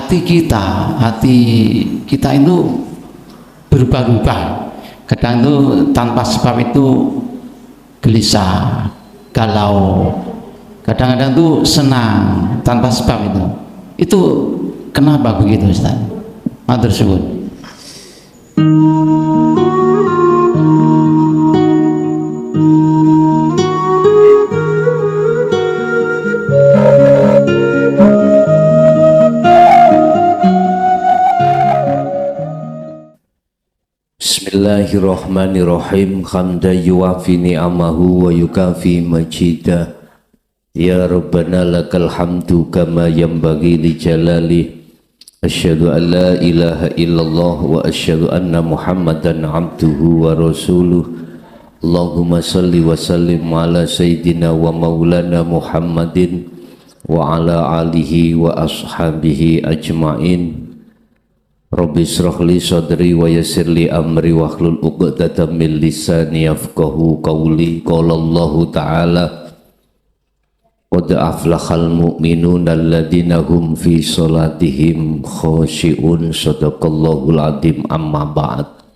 hati kita itu berubah-ubah. Kadang itu tanpa sebab itu gelisah, galau. Kadang-kadang itu senang tanpa sebab itu. Itu kenapa begitu, Ustaz? Matur suwun. Bismillahirrahmanirrahim. Hamda yuwafi ni'amahu wa yukafi majidah. Ya Rabbana lakal hamdu kama yanbaghi li jalali. Asyhadu an la ilaha illallah wa asyhadu anna Muhammadan abduhu wa rasuluh. Allahumma salli wa sallim ala sayyidina wa maulana Muhammadin wa ala alihi wa ashabihi ajma'in. Rabbi shrah li sadri wa yassir li amri wahlul 'uqdatam min lisani yafqahu qawli. Qala Allah ta'ala qad aflahal mu'minuna alladhina hum fi salatihim khashi'un. Shadaqallahul adzim. Amma ba'd.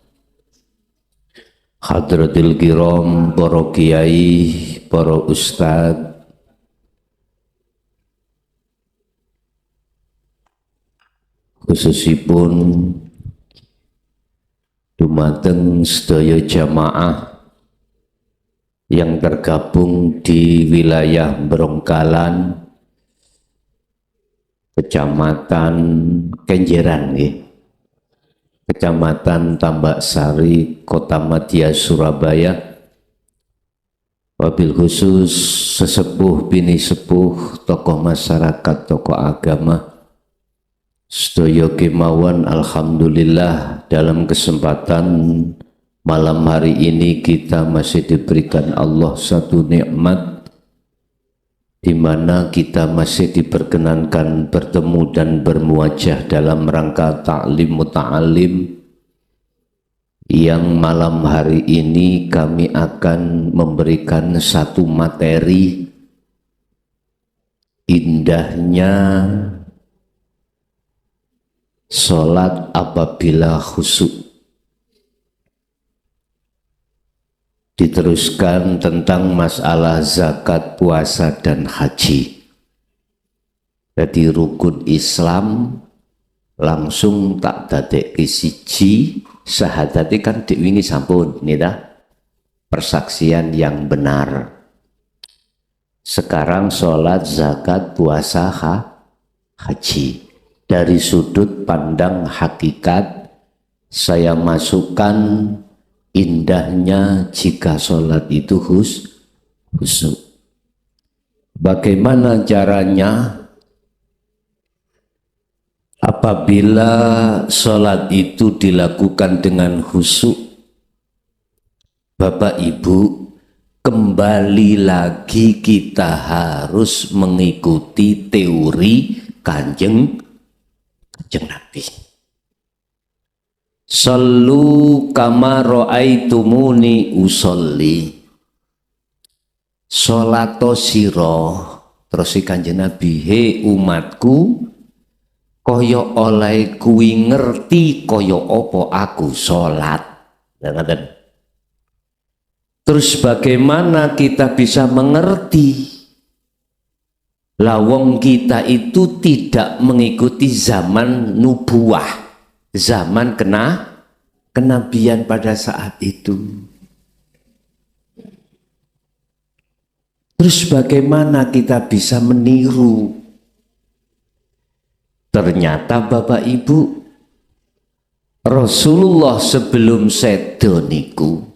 Hadratil kiram, para kiai, para ustadz, khususipun dumateng sedaya jamaah yang tergabung di wilayah Brongkalan, Kecamatan Kenjeran, Kecamatan Tambak Sari, Kota Madya, Surabaya. Wabil khusus sesepuh bini sepuh, tokoh masyarakat, tokoh agama, sedaya kemawon, alhamdulillah dalam kesempatan malam hari ini kita masih diberikan Allah satu nikmat di mana kita masih diperkenankan bertemu dan bermuajah dalam rangka ta'lim muta'alim, yang malam hari ini kami akan memberikan satu materi indahnya sholat apabila khusyuk. Diteruskan tentang masalah zakat, puasa, dan haji. Jadi rukun Islam langsung tak dadeki siji, syahadati kan diwini sampun, nida persaksian yang benar. Sekarang sholat, zakat, puasa, haji. Dari sudut pandang hakikat, saya masukkan indahnya jika sholat itu khusyuk. Bagaimana caranya? Apabila sholat itu dilakukan dengan khusyuk, Bapak Ibu, kembali lagi kita harus mengikuti teori Kanjeng Nabi. Sallu kama ra'aitumuni usolli. Sholato siro, terus Kanjeng Nabi, he umatku, kaya oleh kuwi ngerti kaya apa aku sholat. Terus bagaimana kita bisa mengerti? Lawong kita itu tidak mengikuti zaman nubuah, zaman kenabian pada saat itu. Terus bagaimana kita bisa meniru? Ternyata Bapak Ibu, Rasulullah sebelum sedo niku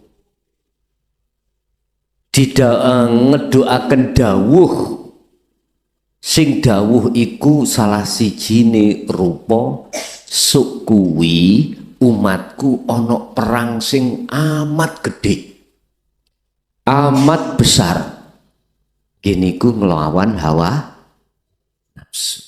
tidak ngedoaken dawuh, sing dawuh iku salah sijine rupa sukuwi umatku ana perang sing amat gede, amat besar. Gini ku ngelawan hawa nafsu.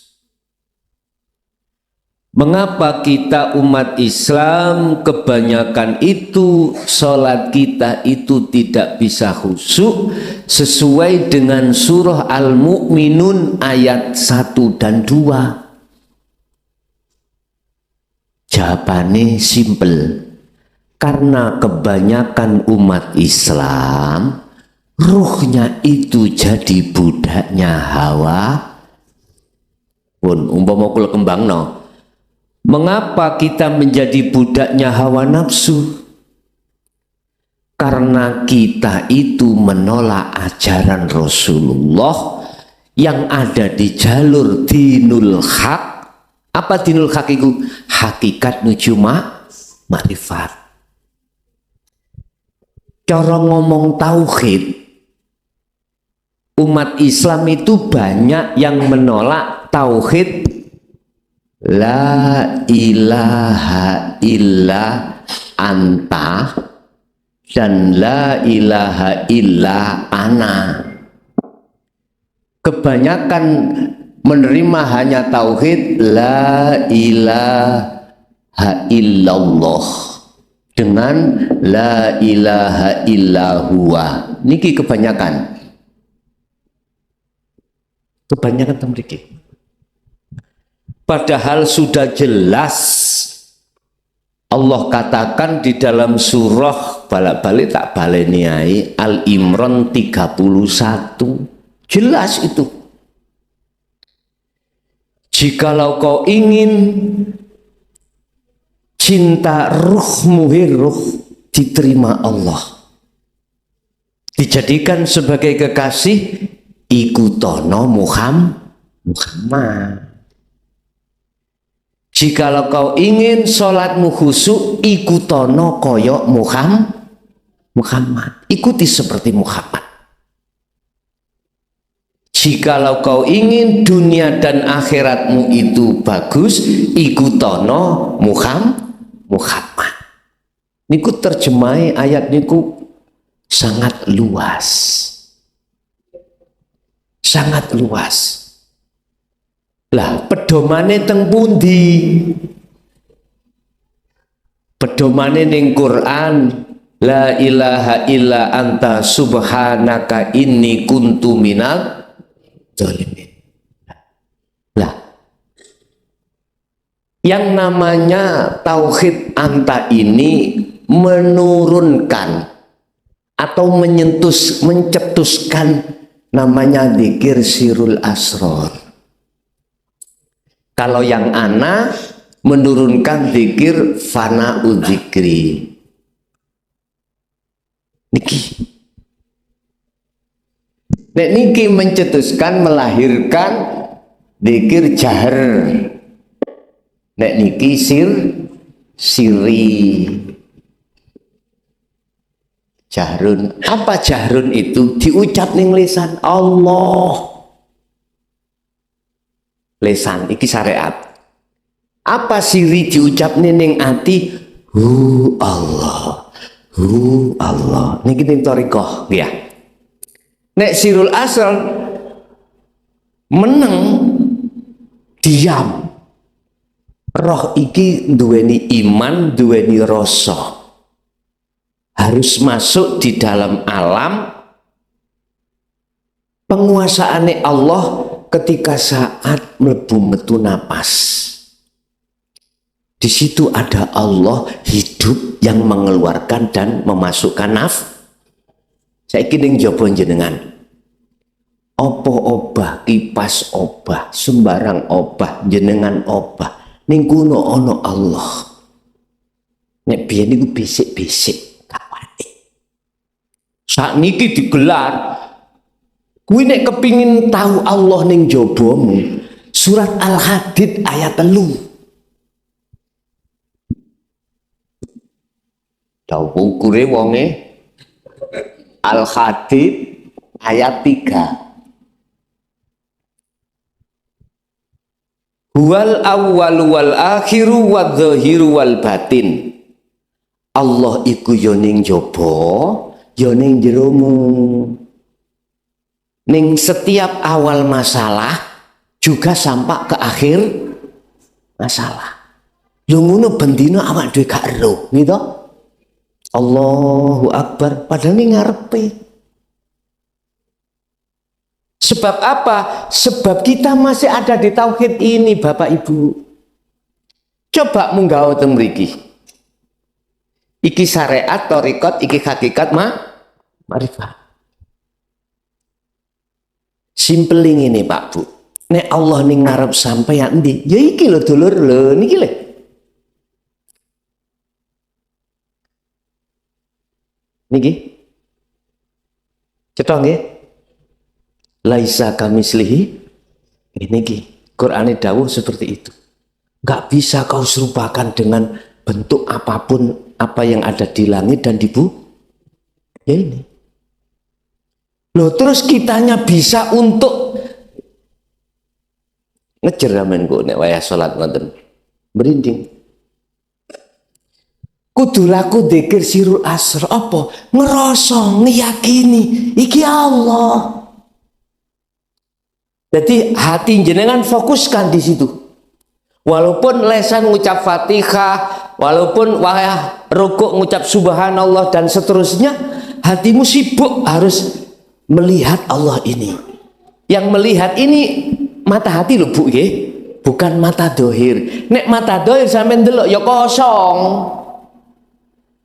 Mengapa kita umat Islam kebanyakan itu sholat kita itu tidak bisa khusyuk sesuai dengan surah Al-Mu'minun ayat 1 dan 2. Jawabannya simple. Karena kebanyakan umat Islam ruhnya itu jadi budaknya hawa. Pun umpama kula kembangno. Mengapa kita menjadi budaknya hawa nafsu? Karena kita itu menolak ajaran Rasulullah yang ada di jalur dinul haq. Apa dinul haq itu? Hakikat nuju makrifat. Cara ngomong tauhid, umat Islam itu banyak yang menolak tauhid la ilaha illa anta dan la ilaha illa ana. Kebanyakan menerima hanya tauhid la ilaha illallah dengan la ilaha illa huwa. Niki kebanyakan temriki. Padahal sudah jelas Allah katakan di dalam surah balik-balik tak baleniai Al-Imran 31. Jelas itu. Jikalau kau ingin cinta ruhmu ruh diterima Allah, dijadikan sebagai kekasih, ikutono Muhammad. Jikalau kau ingin sholatmu khusyuk, ikutono koyok Muhammad. Ikuti seperti Muhammad. Jikalau kau ingin dunia dan akhiratmu itu bagus, ikutono Muhammad. Niku terjemai ayat niku sangat luas. Sangat luas. Lah pedomane teng pundi? Pedomane ning Quran, la ilaha illa anta subhanaka inni kuntu minal zalimin. Lah yang namanya tauhid anta ini menurunkan atau mencetuskan namanya dzikir sirul asrar. Kalau yang ana menurunkan dzikir fana udzikri. Niki. Nek niki mencetuskan melahirkan dzikir jahar. Nek niki siri. Jahrun. Apa jahrun itu? Diucap ning lisan Allah. Lesan iki syariat. Apa siri diucap ning ati? Allah. Allah. Niki ning thariqah ya. Nek sirul asal meneng diam. Roh iki duweni iman, duweni rasa. Harus masuk di dalam alam penguasaane Allah ketika saat mlebu metu napas. Di situ ada Allah hidup yang mengeluarkan dan memasukkan Saiki ning jaba jenengan. Apa obah, kipas obah, sembarang obah, jenengan obah. Ning kuno ana Allah. Nek biyen niku bisik-bisik kawate. Sakniki digelar kuwi nek kepingin tahu Allah ning jabamu, surat Al-Hadid ayat 3. Tahu ukure wonge Al-Hadid ayat 3. Huwal awwalu wal akhiru wadh-dhahiru wal batin. Allah iku ya ning jaba, ya ning jeromu. Ning setiap awal masalah juga sampai ke akhir masalah. Lho ngono bendina awak dhewe gak ero, gitu. Allahu Akbar padahal ning ngarepe. Sebab apa? Sebab kita masih ada di tauhid ini, Bapak Ibu. Coba munggah teng mriki. Iki syariat, thariqat, iki hakikat ma'rifat. Simpeling ini Pak Bu. Nek Allah ning ngarep sampeyan ndi? Ya iki lho dulur lho, niki lho. Niki. Cetha nggih? Laisa kamislihi niki. Qur'ane dawuh seperti itu. Enggak bisa kau serupakan dengan bentuk apapun apa yang ada di langit dan di bumi. Ya ini. Loh, terus kitanya bisa untuk ngejer amen kok nek wayah salat ngoten. Merinding. Kudu laku dzikir sirul asr apa? Ngerasa ngiyakini iki Allah. Jadi hati jenengan fokuskan di situ. Walaupun lesan ngucap Fatihah, walaupun wayah rukuk ngucap subhanallah dan seterusnya, hatimu sibuk harus melihat Allah ini. Yang melihat ini mata hati lho Bu nggih, bukan mata dohir. Nek mata dohir sampean delok ya kosong.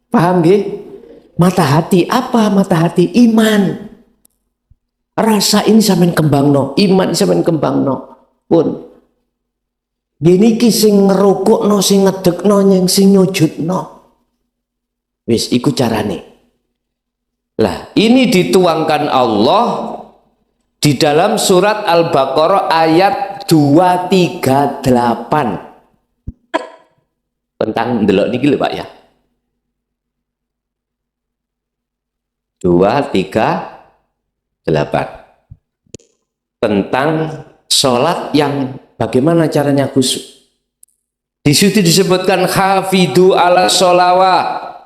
Paham nggih? Mata hati apa? Mata hati iman. Rasa ini sampean kembangno, iman sampean kembangno. Pun gini ki sing ngerukukno, sing ngedekno, yang sing nyujudno. Wis iku carane. Lah, ini dituangkan Allah di dalam surat Al-Baqarah ayat 238. Tentang ndelok niki lho Pak ya. 238 tentang sholat yang bagaimana caranya khusyuk. Di situ disebutkan hafidu ala sholawat,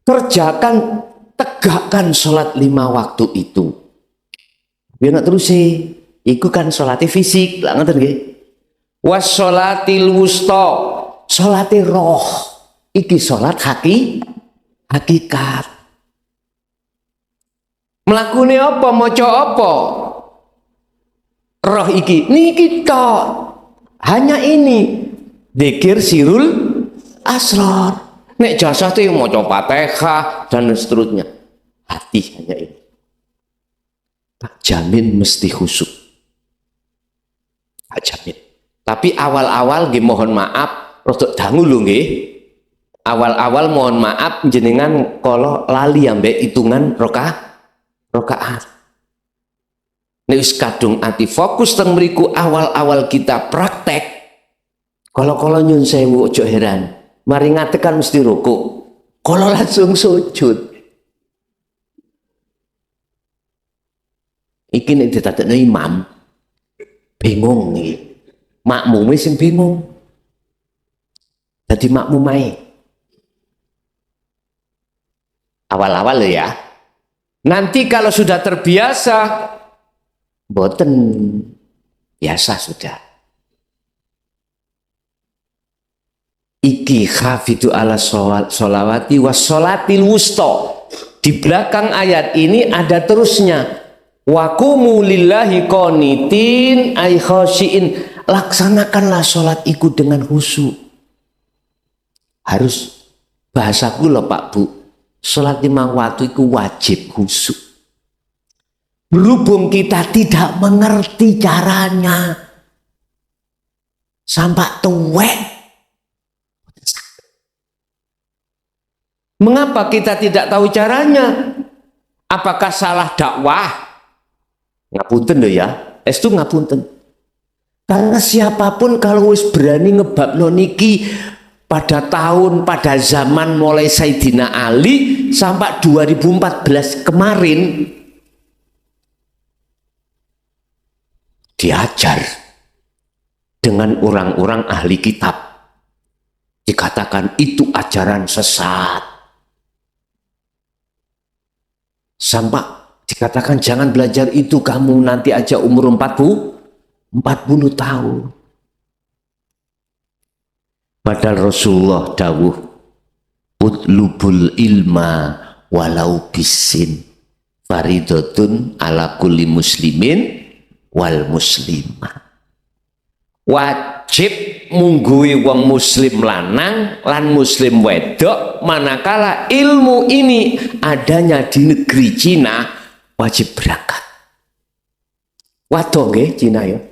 kerjakan, tegakkan sholat 5 waktu itu. Biar nak terus sih, iku kan sholatnya fisik, lah ngerti nggih. Was sholatil wusta, sholatnya roh, iki sholat hakikat. Mlakune apa, maca apa? Roh iki niki tok. Hanya ini dzikir sirul asrar. Nek jasad itu maca Fatihah dan seterusnya. Hati hanya ini. Tak jamin mesti khusyuk. Tak jamin. Tapi awal-awal nggih mohon maaf, rodok dangu lho nggih. Awal-awal mohon maaf jenengan kalau lali ambek hitungan rakaat. Nek wis kadung ati fokus teng mriku awal-awal kita praktek. Kalau nyun sewu ojo heran. Mari ngatekan mesti rukuk. Kalau langsung sujud. Iki nek ditadekno imam bingung iki. Makmume sing bingung. Dadi makmum ae. Awal-awal lho ya. Nanti kalau sudah terbiasa, boten biasa sudah. Iki khafidu ala sholawati was sholatil wusta. Di belakang ayat ini ada terusnya. Waqumu lillahi qanitin ay khashiin. Laksanakanlah sholat iku dengan khusyuk. Harus bahasaku loh Pak Bu. Sholat 5 waktu itu wajib khusyuk. Berhubung kita tidak mengerti caranya, sampai tuwek. Mengapa kita tidak tahu caranya? Apakah salah dakwah? Ngapunten loh ya, itu ngapunten. Karena siapapun kalau wis berani ngebabno niki pada zaman mulai Sayyidina Ali sampai 2014 kemarin diajar dengan orang-orang ahli kitab, dikatakan itu ajaran sesat, sampai dikatakan jangan belajar itu, kamu nanti aja umur 40 tahun. Padahal Rasulullah dawuh utlubul ilma walau bisin faridotun ala kulli muslimin wal muslimah. wajib munggui wong muslim lanang lan muslim wedok manakala ilmu ini adanya di negeri Cina wajib berangkat. Waduh nggih Cina ya.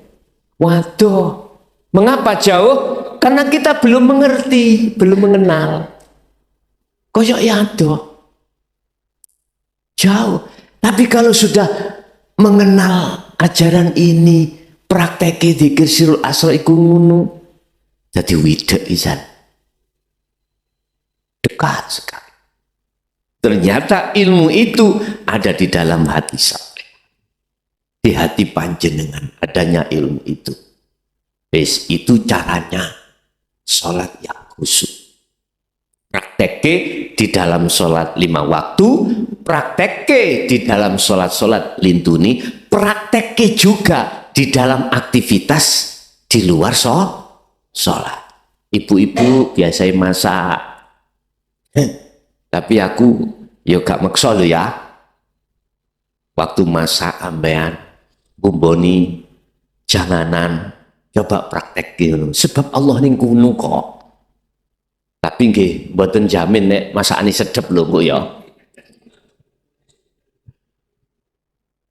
Waduh. Mengapa jauh? Karena kita belum mengerti, belum mengenal. Koyok ya jauh. Tapi kalau sudah mengenal ajaran ini, praktek dzikir sirul asrar iku ngono. Jadi widek pisan. Dekat sekali. Ternyata ilmu itu ada di dalam hati sampai. Di hati panjenengan adanya ilmu itu. Wis itu caranya sholat yang khusyuk. Praktekke di dalam sholat 5 waktu, praktekke di dalam sholat lintuni, praktekke juga di dalam aktivitas di luar sholat. Ibu-ibu biasanya masak, tapi aku ya gak maksa lo ya. Waktu masak ambean, bumboni, janganan, coba praktek gitu. Sebab Allah ning kuno kok. Tapi nggih mboten jamin nek masakane sedep lho Bu ya.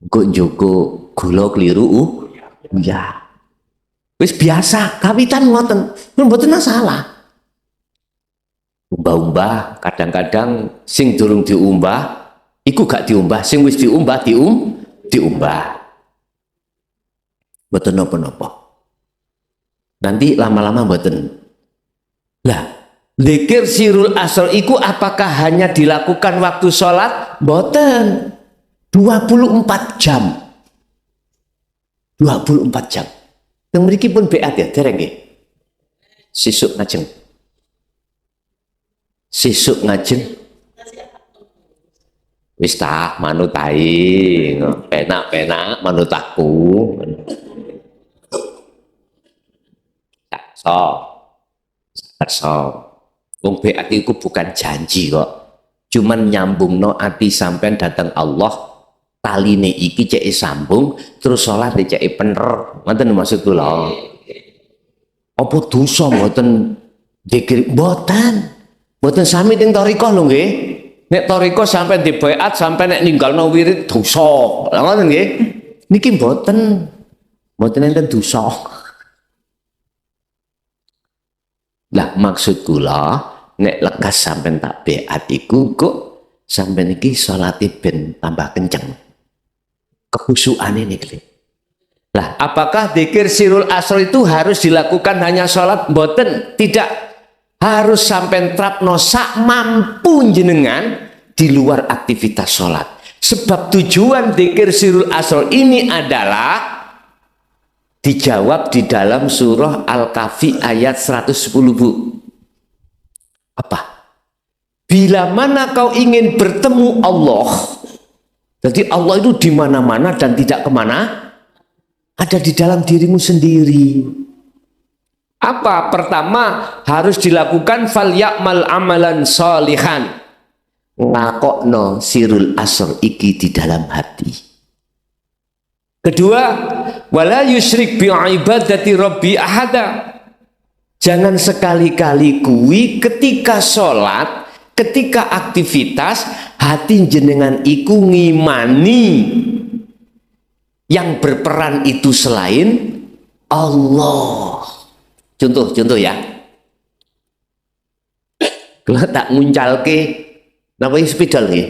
Kok njogo gula kliru ya. Wis biasa, kawitan ngoten. Mboten masalah. Umbah-umbah kadang-kadang sing durung diumbah iku gak diumbah, sing wis diumbah diumbah. Mboten napa-napa. Nanti lama-lama mboten. Lah, dzikir sirul asrar iku apakah hanya dilakukan waktu sholat? Mboten. 24 jam. 24 jam. Yang mriki pun beat ya, dereng nggih. Sesuk ngajeng. Sesuk ngajeng. Wis tah manut ae, penak-penak manut aku. So, wong beat itu bukan janji kok, cuman nyambungno ati sampean datang Allah, taline iki cek sambung, terus sholat cek bener, ngoten maksud kula. Apa dosa mboten dzikir mboten sami teng thariqah lho nggih. Nek thariqah sampean di beat sampean nek ninggalno wirid dosa. Lha ngoten nggih. Niki mboten enten dosa. Lah maksud kula nek lekas sampean tak beat iku kok sampean iki salate ben tambah kenceng. Kekhusyukane niki. Lah apakah dzikir sirul asrar itu harus dilakukan hanya salat? Mboten, tidak. Harus sampean trapno sak mampu jenengan di luar aktivitas salat. Sebab tujuan dzikir sirul asrar ini adalah dijawab di dalam surah Al-Kahfi ayat 110 Bu. Apa? Bila mana kau ingin bertemu Allah, jadi Allah itu di mana-mana dan tidak kemana, ada di dalam dirimu sendiri. Apa? Pertama harus dilakukan fal ya'mal amalan sholihan. Ngakokno sirul asr iki di dalam hati. Kedua, wala yusyrik bi ibadati rabbi ahada. Jangan sekali-kali kuwi ketika sholat, ketika aktivitas hati jenengan iku ngimani yang berperan itu selain Allah. Contoh ya. Kalau tak nguncalke napa spidol nggih.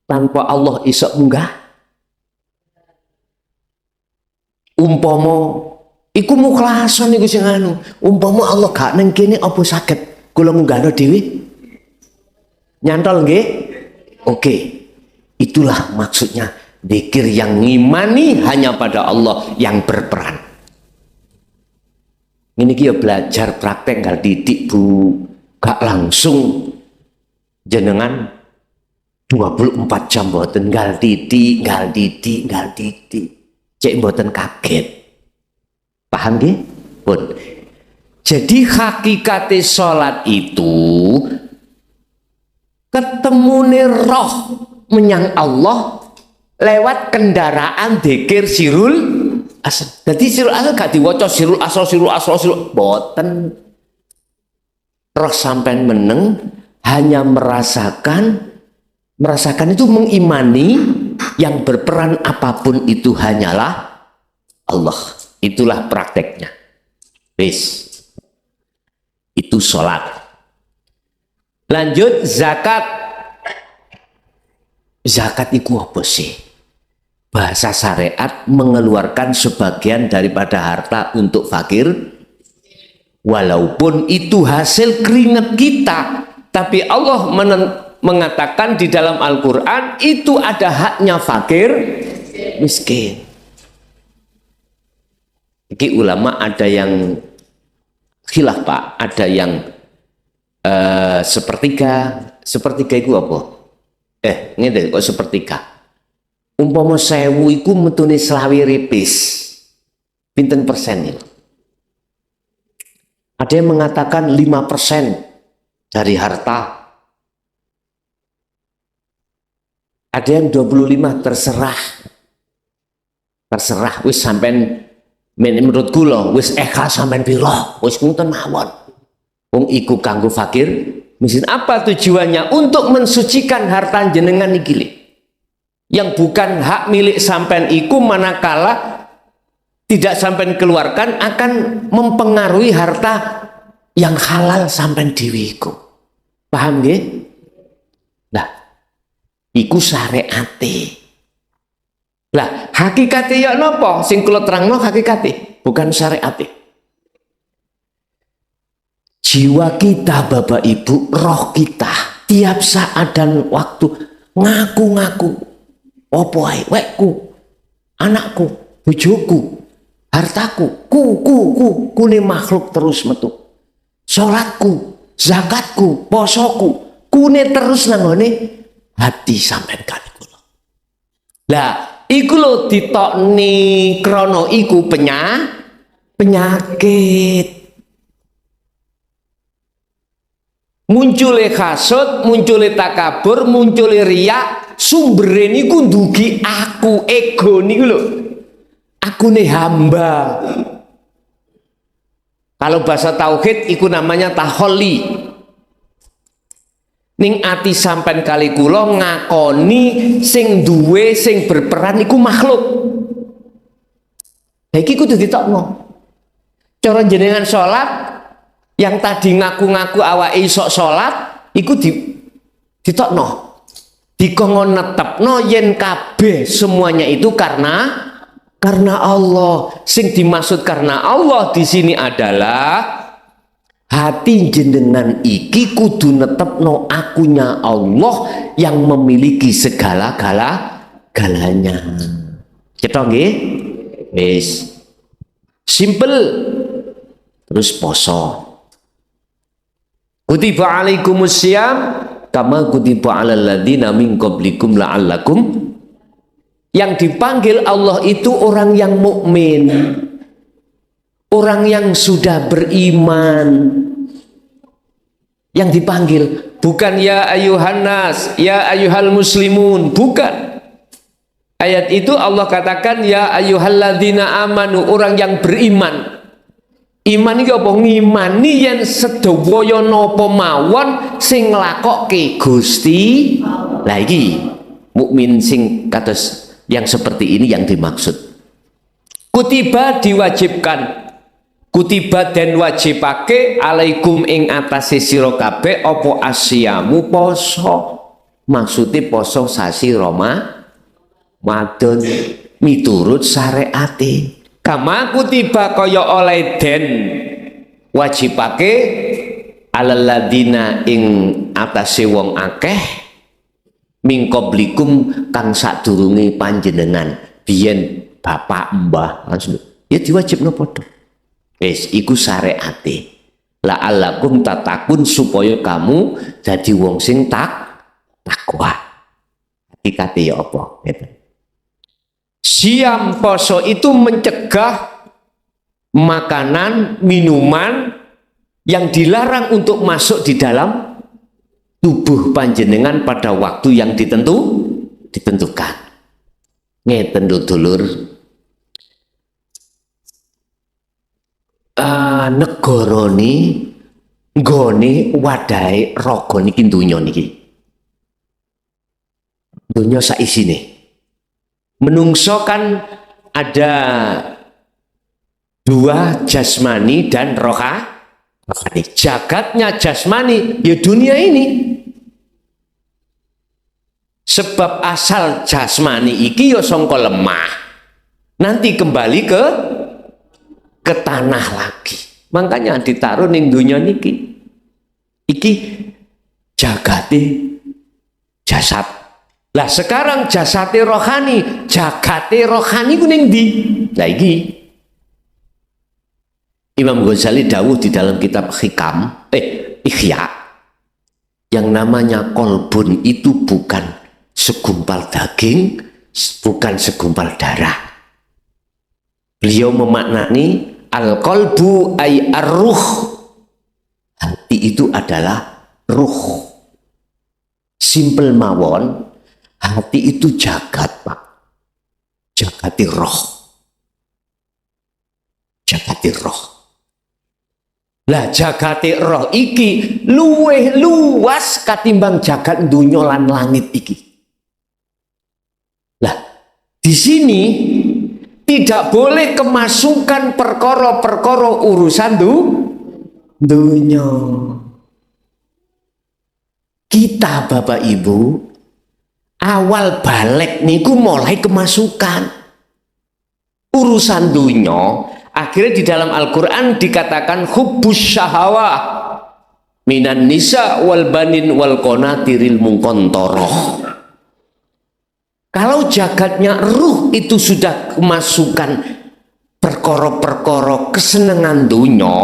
Tanpa Allah isok munggah. Umpama iku mukhlason iku sing anu. Umpama Allah gak neng kene apa saged kula munggahno dhewe? Nyantol nggih? Oke. Itulah maksudnya dzikir yang ngimani hanya pada Allah yang berperan. Ini ya belajar praktek gak didik Bu, gak langsung jenengan 24 jam mboten gal titik. Cek mboten kaget. Paham nggih? Pun. Jadi hakikate salat itu ketemune roh menyang Allah lewat kendaraan dzikir sirul asal. Jadi sirul asal gak diwaca sirul asal boten. Roh sampean meneng hanya merasakan itu mengimani yang berperan apapun itu hanyalah Allah. Itulah prakteknya. Wis. Itu sholat. Lanjut zakat. Zakat itu apa sih? Bahasa syariat mengeluarkan sebagian daripada harta untuk fakir. Walaupun itu hasil keringat kita, tapi Allah mengatakan di dalam Al-Quran itu ada haknya fakir miskin. Ini ulama ada yang khilaf Pak, ada yang sepertiga itu apa? Ngene kok sepertiga. Umpama 1000 iku metune selawi ripis. Pinten persen itu? Ada yang mengatakan 5% dari harta. Ada yang 25, terserah. Terserah wis sampean menurut kula wis ikhlas sampean pira, wis ngoten mawon. Wong iku kanggo fakir miskin. Apa tujuannya? Untuk mensucikan harta jenengan iki lho. Yang bukan hak milik sampean iku manakala tidak sampai keluarkan akan mempengaruhi harta yang halal sampai diwiku. Paham nggih? Nah, iku syariate. Lah, hakikate ya napa? Sing kula terangno hakikate, bukan syariate. Jiwa kita, Bapak Ibu, roh kita, tiap saat dan waktu ngaku-ngaku, opo ae, wekku, anakku, bojoku, hartaku, kune makhluk terus metu. Salatku, zakatku, posoku, kune terus nanggone hati sampean kali kula. Lah, iku lho ditokni krana iku penyakit. Muncule hasud, muncule takabur, muncule riya, sumbere niku ndugi aku, ego niku lho. Akune hamba. Kalau bahasa tauhid iku namanya taholli. Ning ati sampean kali kula ngakoni sing duwe sing berperan iku makhluk. Lah iki kudu ditokno. Cara jenengan salat yang tadi ngaku-ngaku awake iso salat iku ditokno. Dikongkon netepno yen kabeh semuanya itu karena Allah. Sing dimaksud karena Allah di sini adalah hati jenengan iki kudu netepno akunya Allah yang memiliki segala-galanya. Cetha nggih? Wis. Simple. Terus poso. Kutiba alaikumusiyam kama kutiba alal ladzina min qablikum la'allakum. Yang dipanggil Allah itu orang yang mukmin, orang yang sudah beriman. Yang dipanggil bukan ya ayuhan nas, ya ayuhal muslimun, bukan. Ayat itu Allah katakan ya ayyuhalladzina amanu, orang yang beriman. Iman iki apa? Ngimani yen sedaya napa mawon sing nglakokke Gusti. Lah iki mukmin sing kados yang seperti ini yang dimaksud. Kutiba diwajibkan, kutiba dan wajibake alaikum ing atase sira kabeh apa asyamu poso. Maksudnya poso sasi Ramadan miturut syariate. Kama kutiba kaya oleh den wajibake alal ladina ing atase wong akeh mingkoblikum kang sadurunge panjenengan biyen bapak mbah langsung ya diwajibno padha. Wis iku syariate. La'allakum tatakun supaya kamu jadi wong sing takwa. Hakikate ya apa? Gitu. Siam poso itu mencegah makanan, minuman yang dilarang untuk masuk di dalam tubuh panjenengan pada waktu yang ditentukan. Ngeten lho dulur. Negara ni nggone wadahe raga niki donya niki. Donya sak isine. Menungso kan ada dua, jasmani dan rohani. Jagatnya jasmani ya dunia ini. Sebab asal jasmani iki ya sangka lemah. Nanti kembali ke tanah lagi. Makanya ditaruh ning dunia niki. Iki jagate jasad. Lah sekarang jasate rohani, jagate rohani ku ning ndi? Lah iki Imam Ghazali dawuh di dalam kitab Ihya, yang namanya kolbun itu bukan segumpal daging, bukan segumpal darah. Beliau memaknani al-qalbu ay ar-ruh. Hati itu adalah ruh. Simple mawon, hati itu jagat, Pak. Jagati roh. Jagati roh. Lah jagati roh iki luweh luas katimbang jagat dunya lan langit iki. Lah di sini tidak boleh kemasukan perkara-perkara urusan dunya. Kita Bapak Ibu awal balik niku mulai kemasukan urusan dunya. Akhirnya di dalam Al-Quran dikatakan hubbus syahawah minan nisa wal banin wal qanatiril muqantarah. Kalau jagatnya ruh itu sudah kemasukan perkara-perkara kesenangan dunya,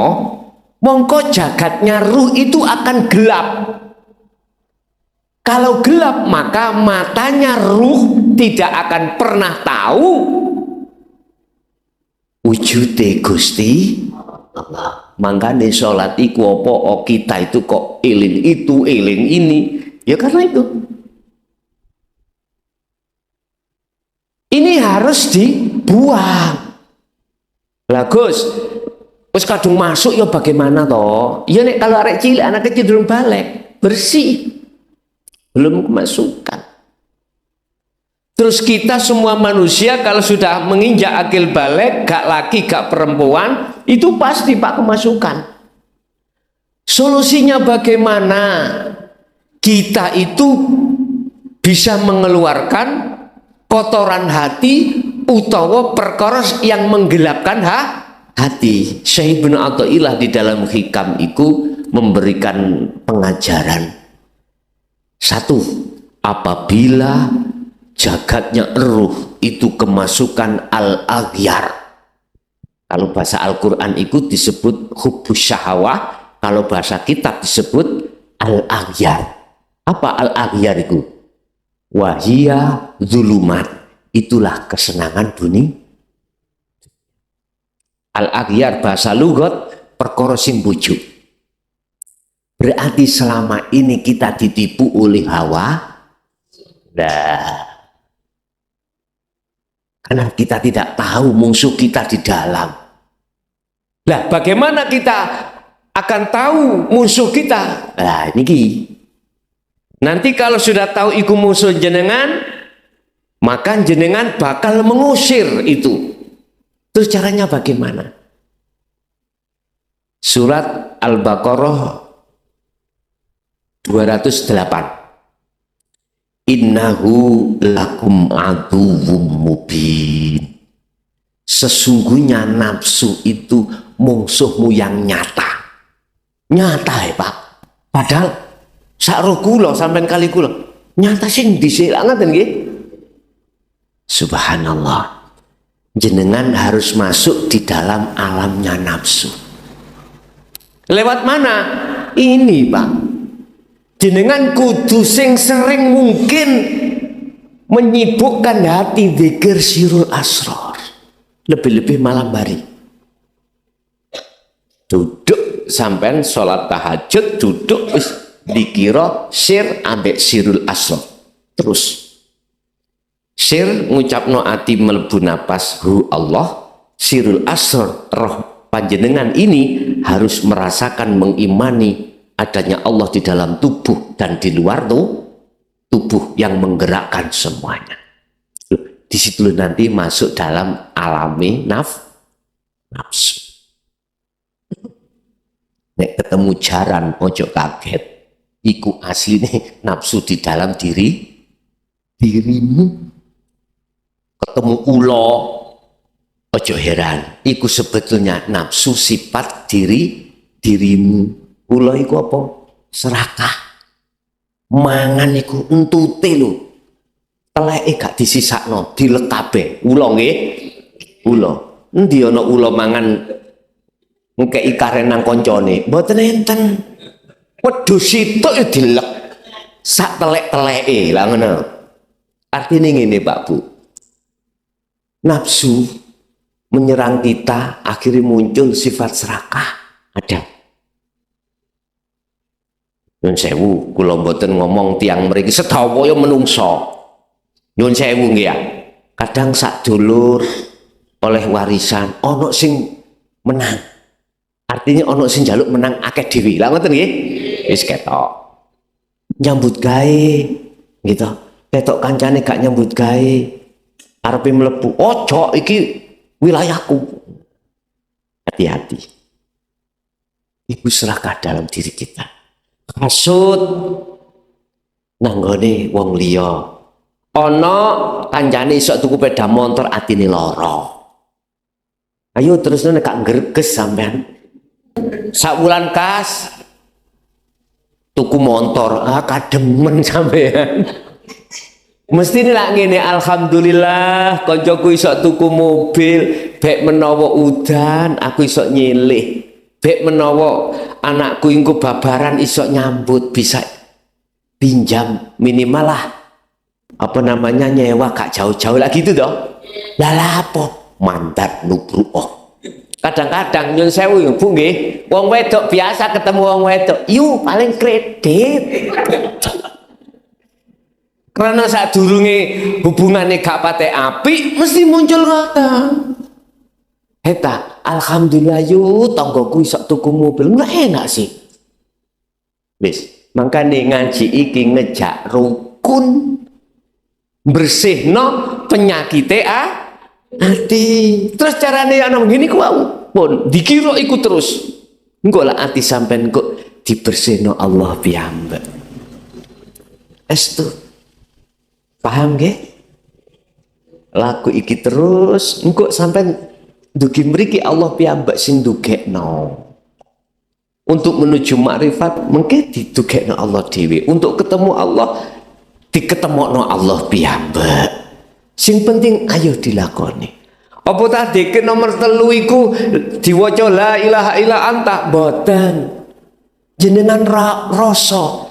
mongko jagatnya ruh itu akan gelap. Kalau gelap maka matanya ruh tidak akan pernah tahu wujude Gusti Allah. Mangkane salat iku apa kita itu kok eling itu eling ini? Ya karena itu. Ini harus dibuang. Lah Gus, wis kadung masuk ya bagaimana toh? Ya nek kalau arek cilik anak kecil durung balik, bersih. Belum kemasukan. Terus kita semua manusia kalau sudah menginjak akil balik, gak laki, gak perempuan, itu pasti Pak kemasukan. Solusinya bagaimana? Kita itu bisa mengeluarkan kotoran hati utawa perkara yang menggelapkan hati. Syekh Ibnu Athaillah di dalam Hikam itu memberikan pengajaran. Satu, apabila jagatnya ruh itu kemasukan al-aghyar. Kalau bahasa Al-Quran itu disebut hubbus syahawah, kalau bahasa kitab disebut al-aghyar. Apa al-aghyar itu? Wahia zulumat, itulah kesenangan dunia. Al-aghyar bahasa lugat perkara sing bujuk. Berarti selama ini kita ditipu oleh hawa. Nah, karena kita tidak tahu musuh kita di dalam. Nah, bagaimana kita akan tahu musuh kita? Nah, ini. Nanti kalau sudah tahu iku musuh jenengan, maka jenengan bakal mengusir itu. Terus caranya bagaimana? Surat Al-Baqarah 208. Innahu lakum aduwwum mubin. Sesungguhnya nafsu itu musuhmu yang nyata. Nyata ya Pak. Padahal sakro kula sampean kali kula nyata sing dhisik ngoten nggih. Subhanallah. Jenengan harus masuk di dalam alamnya nafsu. Lewat mana? Ini Pak. Jenengan kudu sing sering mungkin menyibukkan hati dzikir sirul asrar. Lebih-lebih malam hari. Duduk sampean sholat tahajud, duduk wis dikira sir ambek sirul asrar. Terus Sir ngucapno ati mlebu napas hu Allah, sirul asr roh panjenengan ini harus merasakan mengimani adanya Allah di dalam tubuh dan di luar tubuh yang menggerakkan semuanya. Di situ nanti masuk dalam alami nafsu. Nek ketemu jaran ojo kaget, iku asli nih nafsu di dalam dirimu. Ketemu ulo ojo heran, iku sebetulnya nafsu sifat dirimu. Ulo iku apa? Serakah. Mangan iku entute lho. Teleke gak disisakno, dilekabe. Ulo nggih. Ulo. Endi ana ulo mangan ngekeki karen nang koncone? Mboten enten. Wedhus sitok ya dilek. Sak telek-teleke lah ngono. Artine ngene Pak Bu. Nafsu menyerang kita, akhirnya muncul sifat serakah. Ada. Nyun sewu, kula mboten ngomong tiang mriki sedaya menungso. Nyun sewu nggih ya. Kadang sak dulur oleh warisan ono sing menang. Artinya ono sing njaluk menang akeh dhewe. Lah ngoten nggih. Wis ketok. Nyambut gawe gitu. Ketok kancane gak nyambut gawe. Arepe mlebu, ojo iki wilayahku. Hati-hati. Ibu serakah dalam diri kita. Kasut nanggone wong liya. Ana kancane iso tuku sepeda motor atine lara. Ayo terus nek gak ngreges sampean. Sak wulan kas tuku motor, kademen sampean. Mesti lak ngene, alhamdulillah koncoku iso tuku mobil, bek menawa udan aku iso nyilih. Bek menawa anakku ingku babaran iso nyambut, bisa pinjam minimal lah. Apa namanya nyewa gak jauh-jauh lagi itu toh. Lah apa? Mandat nubru'ah. Kadang-kadang nyun sewu Bu nggih, wong wedok biasa ketemu wong wedok, yu paling kredit. Karena saat durunge hubungannya gak pate apik, mesti muncul ngoten. Heta, alhamdulillah yu tanggoku iso tuku mobil, nggak enak sih. Wis, makane ngaji iki ngejak rukun bersihno penyakite ati. Terus carane ana ngene ku pun dikira iku terus. Engko lah ati sampean kok dibersihno Allah piyambak. Estu paham nggih? Laku iki terus engko sampean dugi mriki Allah piyambak sing ndugekno. Untuk menuju makrifat mengke didugekno Allah dhewe. Untuk ketemu Allah diketemokno Allah piyambak. Sing penting ayo dilakoni. Apa tadi ke nomor 3 iku diwaca la ilaha illa anta? Boten. Jenengan rasa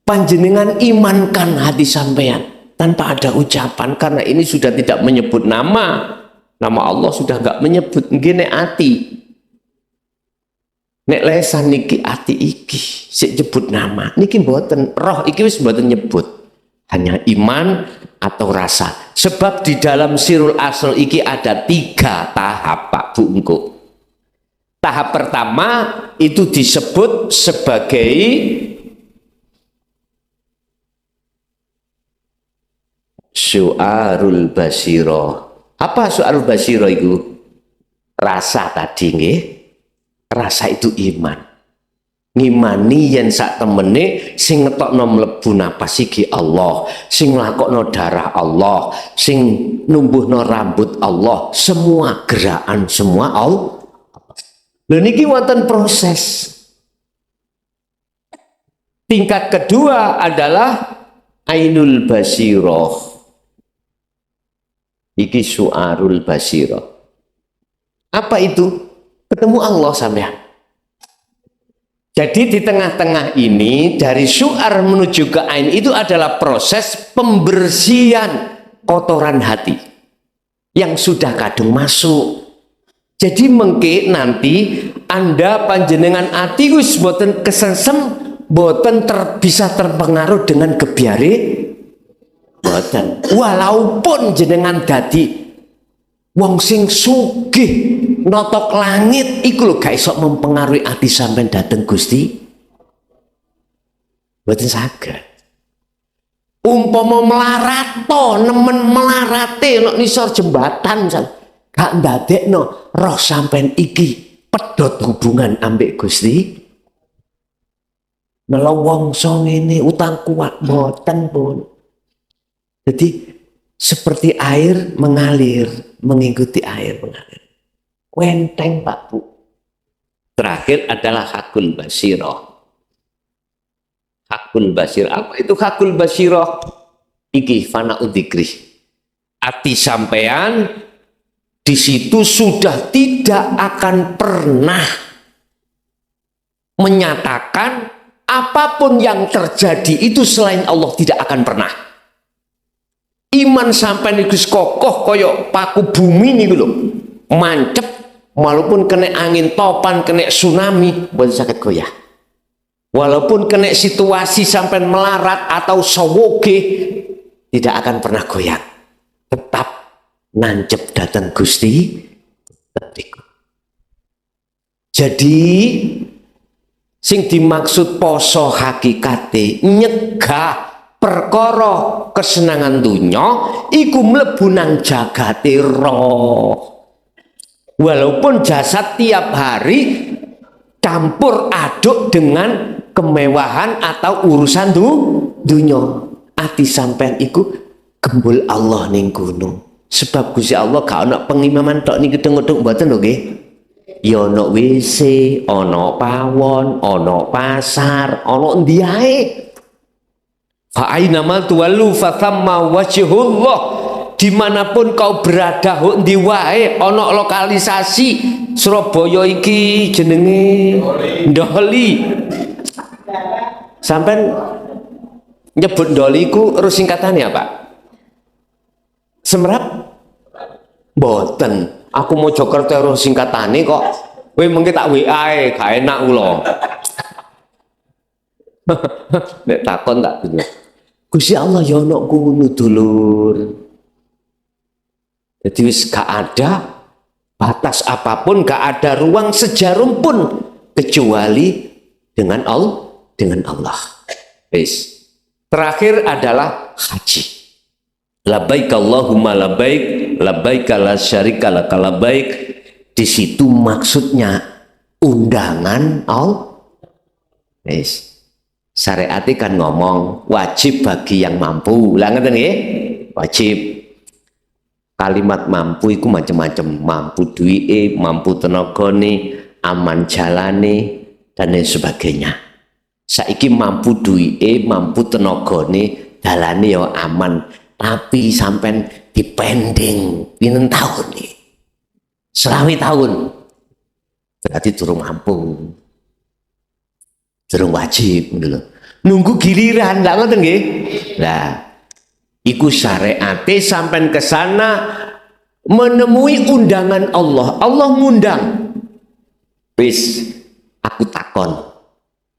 panjenengan imankan hati sampean tanpa ada ucapan, karena ini sudah tidak menyebut nama Allah sudah enggak menyebut ngene ati. Nek lesan niki ati iki sik nyebut nama niki mboten, roh iki wis mboten nyebut, hanya iman atau rasa. Sebab di dalam sirul asl iki ada 3 tahap Pak Bu engko. Tahap pertama itu disebut sebagai syu'arul basiro. Apa syu'arul basiro itu? Rasa tadi nggih. Rasa itu iman. Ngimani yen sak temene sing ngetokno mlebu napas iki Allah, sing nglakokno darah Allah, sing numbuhno rambut Allah, semua gerakan semua Allah. Lha niki wonten proses. Tingkat kedua adalah ainul basiroh. Iki su'arul basiroh. Apa itu? Ketemu Allah sampean. Jadi di tengah-tengah ini dari syu'ar menuju ke ain itu adalah proses pembersihan kotoran hati yang sudah kadung masuk. Jadi mengke nanti Anda panjenengan ati wis boten kesensem, boten bisa terpengaruh dengan gebyare Boten. Walaupun jenengan dadi wong sing sugih notok langit iku lho gak iso mempengaruhi ati sampean dateng Gusti. Boten saged. Umpama mlarato nemen melarate nek nisor jembatan gak ndadekno roh sampean iki pedhot hubungan ambek Gusti. Nelawangsa ngene utang kuat boten pun. Jadi seperti air mengalir, mengikuti air mengalir. Enteng Pak Bu. Terakhir adalah hakul basirah. Hakul basirah. Apa itu hakul basirah? Iki fana udzikri. Ati sampean di situ sudah tidak akan pernah menyatakan apapun yang terjadi itu selain Allah, tidak akan pernah. Iman sampai niku kokoh koyok paku bumi nih lho, mancep walaupun kena angin topan, kena tsunami, bukan sakit goyah. Walaupun kena situasi sampai melarat atau sawoge, tidak akan pernah goyah. Tetap nancep datang Gusti. Jadi sing dimaksud poso hakikate nyegah perkara kesenangan dunya iku mlebu nang jagate roh. Walaupun jasad tiap hari campur aduk dengan kemewahan atau urusan dunya, ati sampean iku gembul Allah ning gunung. Sebab Gusti Allah gak ana pengimaman tok niki gedeng-gedeng mboten lho nggih. Ya ana WC, ana pawon, ana pasar, ana endi ae. Fa aina ma tuwallu fa thamma wajhullah. Dimanapun kau berada endi wae ana lokalisasi Surabaya iki jenenge Ndoli. Sampai nyebut Ndoli ku terus singkatannya apa? Semerap? Boten. Aku mau Jokerto terus singkatane kok. Kowe mengke tak WA gak enak kula. Nek takon tak dulu. Gusti Allah ya ana kuno dulur. Jadi wis gak ada batas apapun, gak ada ruang sejarum pun kecuali dengan Allah. Wis. Terakhir adalah haji. Labbaik Allahumma labbaik, labbaik la syarika lak labbaik. Di situ maksudnya undangan Allah. Wis. Syariat kan ngomong wajib bagi yang mampu. Lah ngeten nggih? Wajib. Kalimat mampu itu macam-macam, mampu duwike, mampu tenagane, aman jalane dan lain sebagainya. Saiki mampu duwike, mampu tenagane, dalane ya aman, tapi sampean dipending pinten tahun nih? 20 tahun. Berarti durung mampu. Durung wajib ngono. Nunggu giliran, lha ngoten nggih? Lah iku syariate sampai ke sana menemui undangan Allah. Allah ngundang. Wis, aku takon.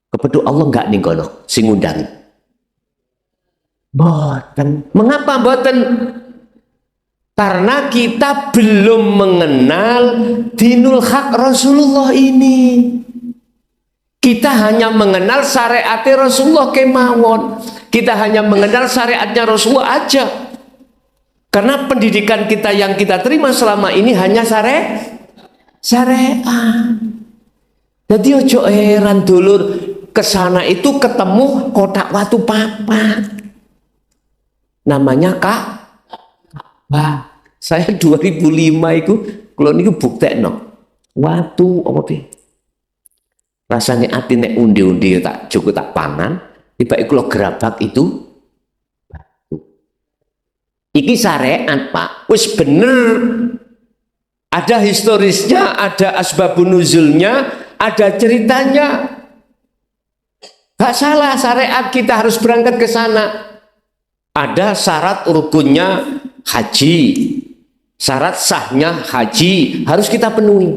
Kepedu Allah enggak ning kono sing ngundang? Mboten. Mengapa mboten? Karena kita belum mengenal dinul haq Rasulullah ini. Kita hanya mengenal syariat Rasulullah kemawon. Kita hanya mengenal syariatnya Rasulullah aja. Karena pendidikan kita yang kita terima selama ini hanya syariat. Jadi ojo heran dulur, kesana itu ketemu kotak watu papat. Namanya Ka'bah. Saya 2005 itu kalau niku buktekno. Watu apa deh? Rasanya ati nek undi-undi tak cukup tak pangan, tiba iku lo gerabak itu batu. Iki syariat Pak, wis bener. Ada historisnya, ada asbabun nuzulnya, ada ceritanya. Gak salah syariat kita harus berangkat ke sana. Ada syarat rukunnya haji, syarat sahnya haji harus kita penuhi.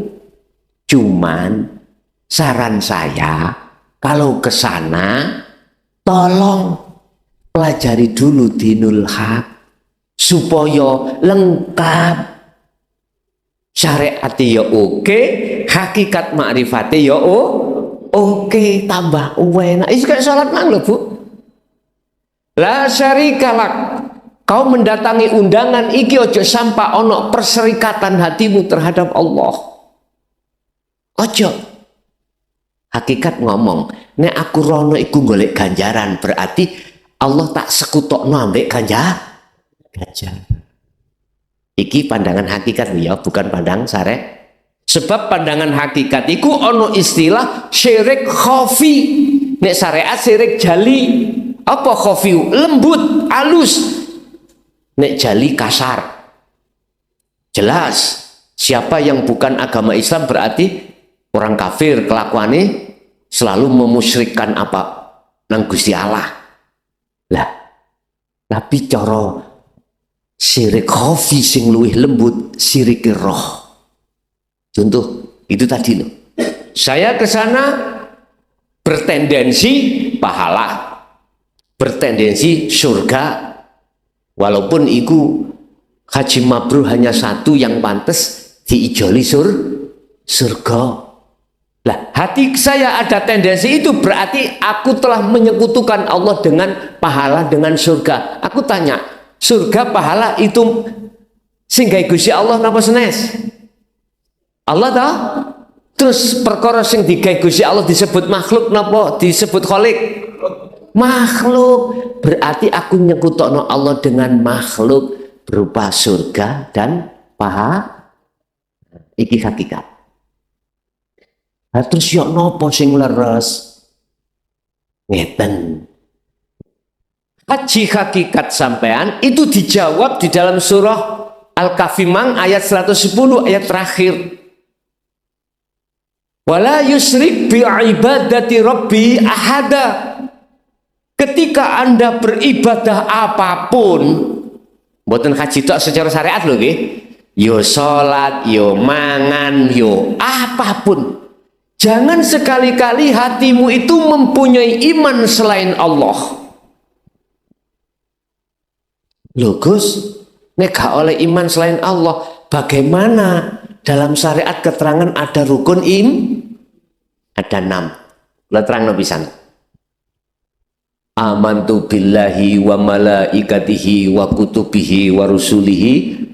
Cuman saran saya, kalau ke sana, tolong pelajari dulu dinul haq supaya lengkap. Syariat ya oke, hakikat makrifat ya oke, tambah enak. Itu kayak sholat mang lho Bu. La syarikalak, kau mendatangi undangan iki ojo sampai ono perserikatan hatimu terhadap Allah. Ojo. Hakikat ngomong, nek aku rono iku golek ganjaran, berarti Allah tak sekutokno ambek ganjaran. Iki pandangan hakikat ya, bukan pandang syarek. Sebab pandangan hakikat iku ono istilah syirik khafi. Nek syariat syirik jali. Apa khafi? Lembut, halus. Nek jali kasar. Jelas. Siapa yang bukan agama Islam berarti orang kafir, kelakuannya selalu memusyrikkan apa nang Gusti Allah. Lah, tapi cara syirik khafi sing luwih lembut, syirik roh. Contoh itu tadi loh. Saya ke sana bertendensi pahala, bertendensi surga. Walaupun iku haji mabrur hanya satu yang pantas diijoli surga. Lah, hati saya ada tendensi itu berarti aku telah menyekutukan Allah dengan pahala, dengan surga. Aku tanya, surga pahala itu singgai Gusti Allah napa senes? Allah tahu. Terus perkara sing digawe Gusti Allah disebut makhluk napa disebut khalik? Makhluk. Berarti aku nyekutokno Allah dengan makhluk berupa surga dan pahala. Iki hakikat. Terus yo nopo sing leres? Ngeten. Haji hakikat sampean itu dijawab di dalam surah Al-Kahfi mang ayat 110 ayat terakhir. Wala yusrik bi ibadati rabbi ahada. Ketika Anda beribadah apapun, mboten haji tok secara syariat lho nggih. Yo salat, yo mangan, yo apapun. Jangan sekali-kali hatimu itu mempunyai iman selain Allah. Loh Gus, nek gak oleh iman selain Allah, bagaimana dalam syariat keterangan ada rukun ada 6. Lah terangno pisan. Amantu billahi wa malaikatihi wa kutubihi wa rusulihi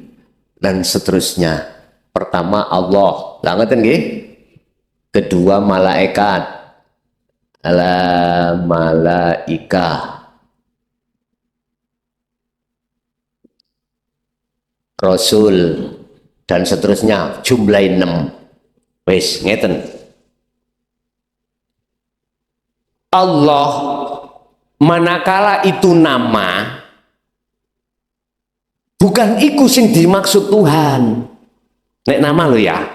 dan seterusnya. Pertama Allah, lah ngoten nggih. Kedua malaikat, ala malaika. Rasul dan seterusnya, jumlah 6. Wes ngeten. Allah manakala itu nama, bukan iku sing dimaksud Tuhan. Nek nama lo ya.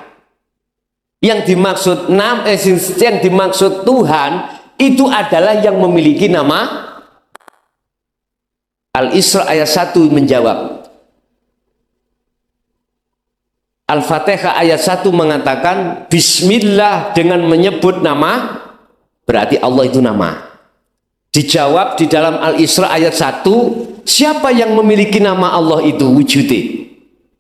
Yang dimaksud yang dimaksud Tuhan itu adalah yang memiliki nama. Al-Isra ayat 1 menjawab. Al-Fatihah ayat 1 mengatakan Bismillah dengan menyebut nama, berarti Allah itu nama. Dijawab di dalam Al-Isra ayat 1, siapa yang memiliki nama Allah itu wujudnya?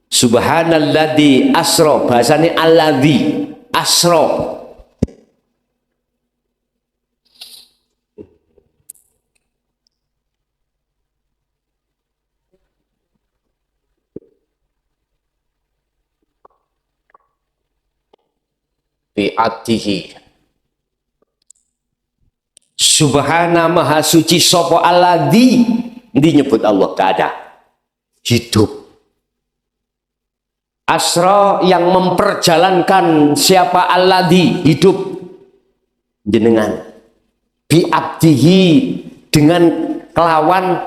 Subhanalladzi asra, bahasanya alladzi asra. Bi'atihi. Subhana maha suci sopo alladzi, nyebut Allah gak ada. Hidup. Asra yang memperjalankan siapa alladzi, hidup. Jenengan. Bi'abdihi, dengan kelawan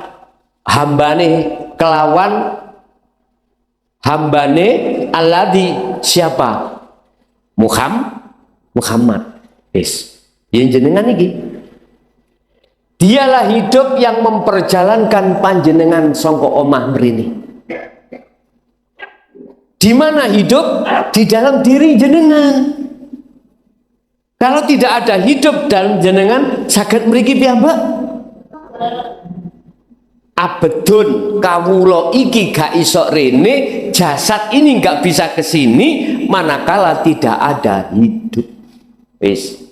hambane, kelawan hambane alladzi, siapa? Muhammad. Yes. Yang jenengan iki. Dialah hidup yang memperjalankan panjenengan sangka omah mrene. Di mana hidup? Di dalam diri jenengan. Kalau tidak ada hidup dalam jenengan, saged mriki piyambak? abedun kawula iki gak iso rene, jasad ini gak bisa kesini manakala tidak ada hidup. Wis.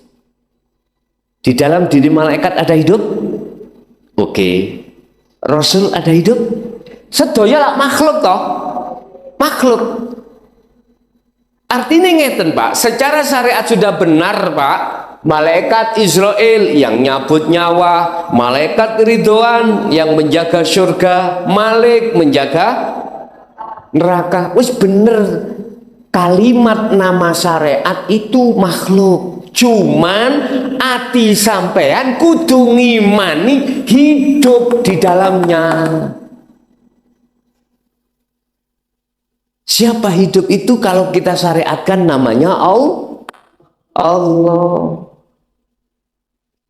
Di dalam diri malaikat ada hidup? Oke. Rasul ada hidup? Sedaya lah makhluk toh. Makhluk. Artinya ngeten Pak, secara syariat sudah benar Pak. Malaikat Israel yang nyabut nyawa, malaikat Ridwan yang menjaga surga, Malik menjaga neraka. Wis bener, kalimat nama syariat itu makhluk. Cuman ati sampean kudu ngimani hidup di dalamnya. Siapa hidup itu kalau kita syariatkan namanya Allah.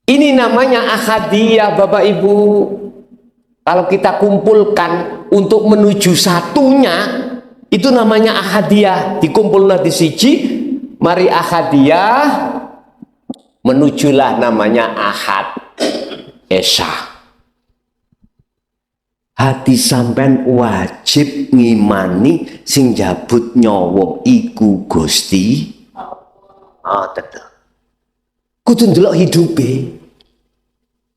Ini namanya ahadiyah Bapak Ibu. Kalau kita kumpulkan untuk menuju satunya, itu namanya ahadiyah. Dikumpulkan di siji, mari ahadiyah, menujulah namanya ahad. Esa. Hati sampean wajib ngimani sing jabut nyawa iku Gusti. Tetep. Kudu ndelok hidupe.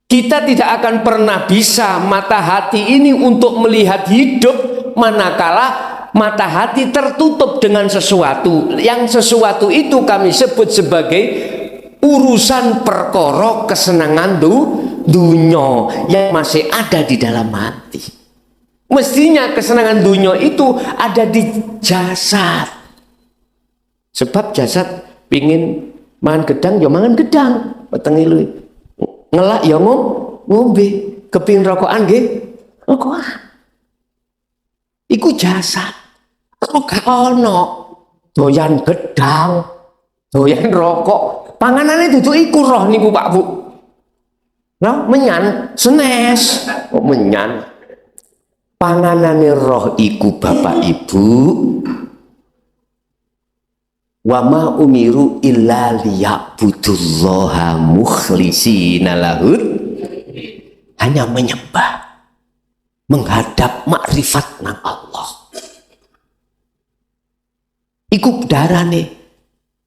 Kita tidak akan pernah bisa mata hati ini untuk melihat hidup manakala mata hati tertutup dengan sesuatu. Yang sesuatu itu kami sebut sebagai urusan perkara kesenangan dunya yang masih ada di dalam hati. Mestinya kesenangan dunya itu ada di jasad. Sebab jasad pingin mangan gedang ya mangan gedang, wetenge lu. Ngelak ya ngombe, kepingin rokokan nggih, rokokan. Iku jasad. Kok gak ono doyan gedang, doyan rokok. Panganane dudu iku roh niku Pak Bu. Nah, menyan, senes, kok menyan. Panganane roh iku Bapak Ibu. Wa ma umiru illa liya'budullaha mukhlishina lahud, hanya menyembah, menghadap makrifat nang Allah. Iku darane.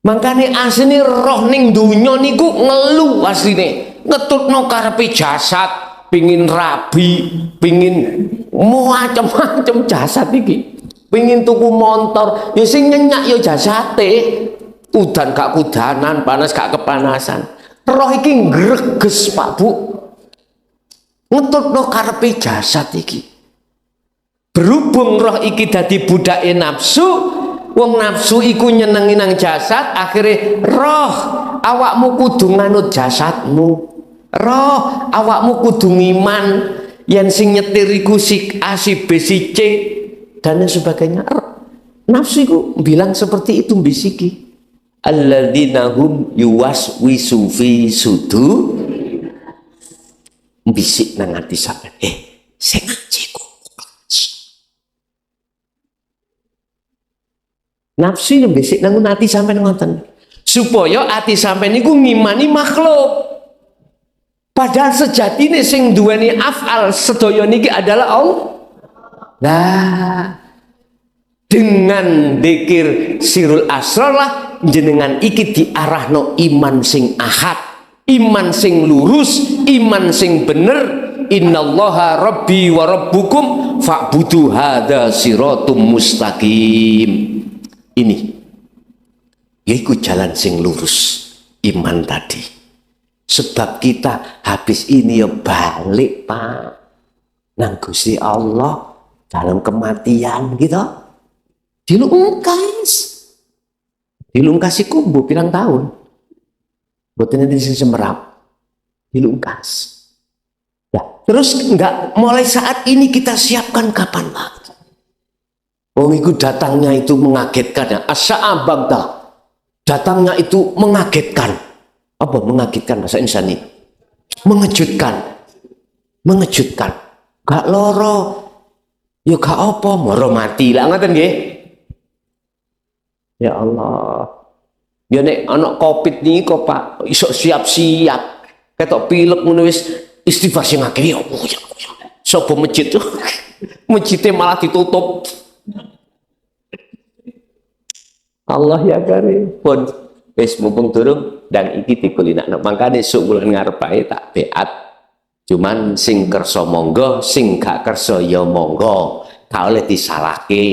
Makane asline roh ning donya niku ngelu asline, ngetutno karepe jasad, pingin rabi, pingin macam-macam jasad iki. Pingin tuku motor, ya sing nyenyak ya jasate. Udan gak kudanan, panas gak kepanasan. Roh iki ngreges Pak Bu. Ngetutno karepe jasad iki. Berhubung roh iki dadi budake nafsu, wong nafsu iku nyenengi nang jasad, akhirnya roh awakmu kudu nganut jasadmu. Roh awakmu kudu ngiman yen sing nyetir iku si A, si B, si C dan sebagainya. Nafsu itu bilang seperti itu, bisiki alladzina hum yuwaswisu fi sudur, bisik nang ati sampean, sing ngaji ku nafsu yang bisik nang ati sampean ngoten, supaya ati sampean niku ngimani makhluk. Padahal sejatine sing duweni af'al sedaya niki adalah Allah. Nah, dengan dzikir sirul asrar lah jenengan iki diarahno iman sing ahad, iman sing lurus, iman sing bener. Innallaha rabbi wa rabbukum fa'budu hadza siratum mustaqim. Ini yaiku jalan sing lurus, iman tadi. Sebab kita habis ini ya balik Pak nang Gusti Allah dalam kematian gitu. Dilungkas iku mbok pirang tahun. Mboten enten sing semerap. Dilungkas. Ya, terus enggak mulai saat ini kita siapkan kapan lagi. Wong iku datangnya itu mengagetkan ya. As-sa'abagda. Datangnya itu mengagetkan. Apa mengagetkan bahasa insani? Mengejutkan. Mengejutkan. Gak loro. Ya gak apa, moro mati lah ngoten nggih. Ya Allah. Ya nek ana Covid niki kok Pak iso siap-siap. Ketok pilek ngono wis istighfar sing akeh ya. Sopo masjid tuh, masjidnya malah ditutup. Allah ya karim pun wis mumpung durung dan iki dikulinakno mangkane sok bulan ngarep ae tak beat cuman sing kersa monggo sing gak kersa ya monggo gak oleh disalahke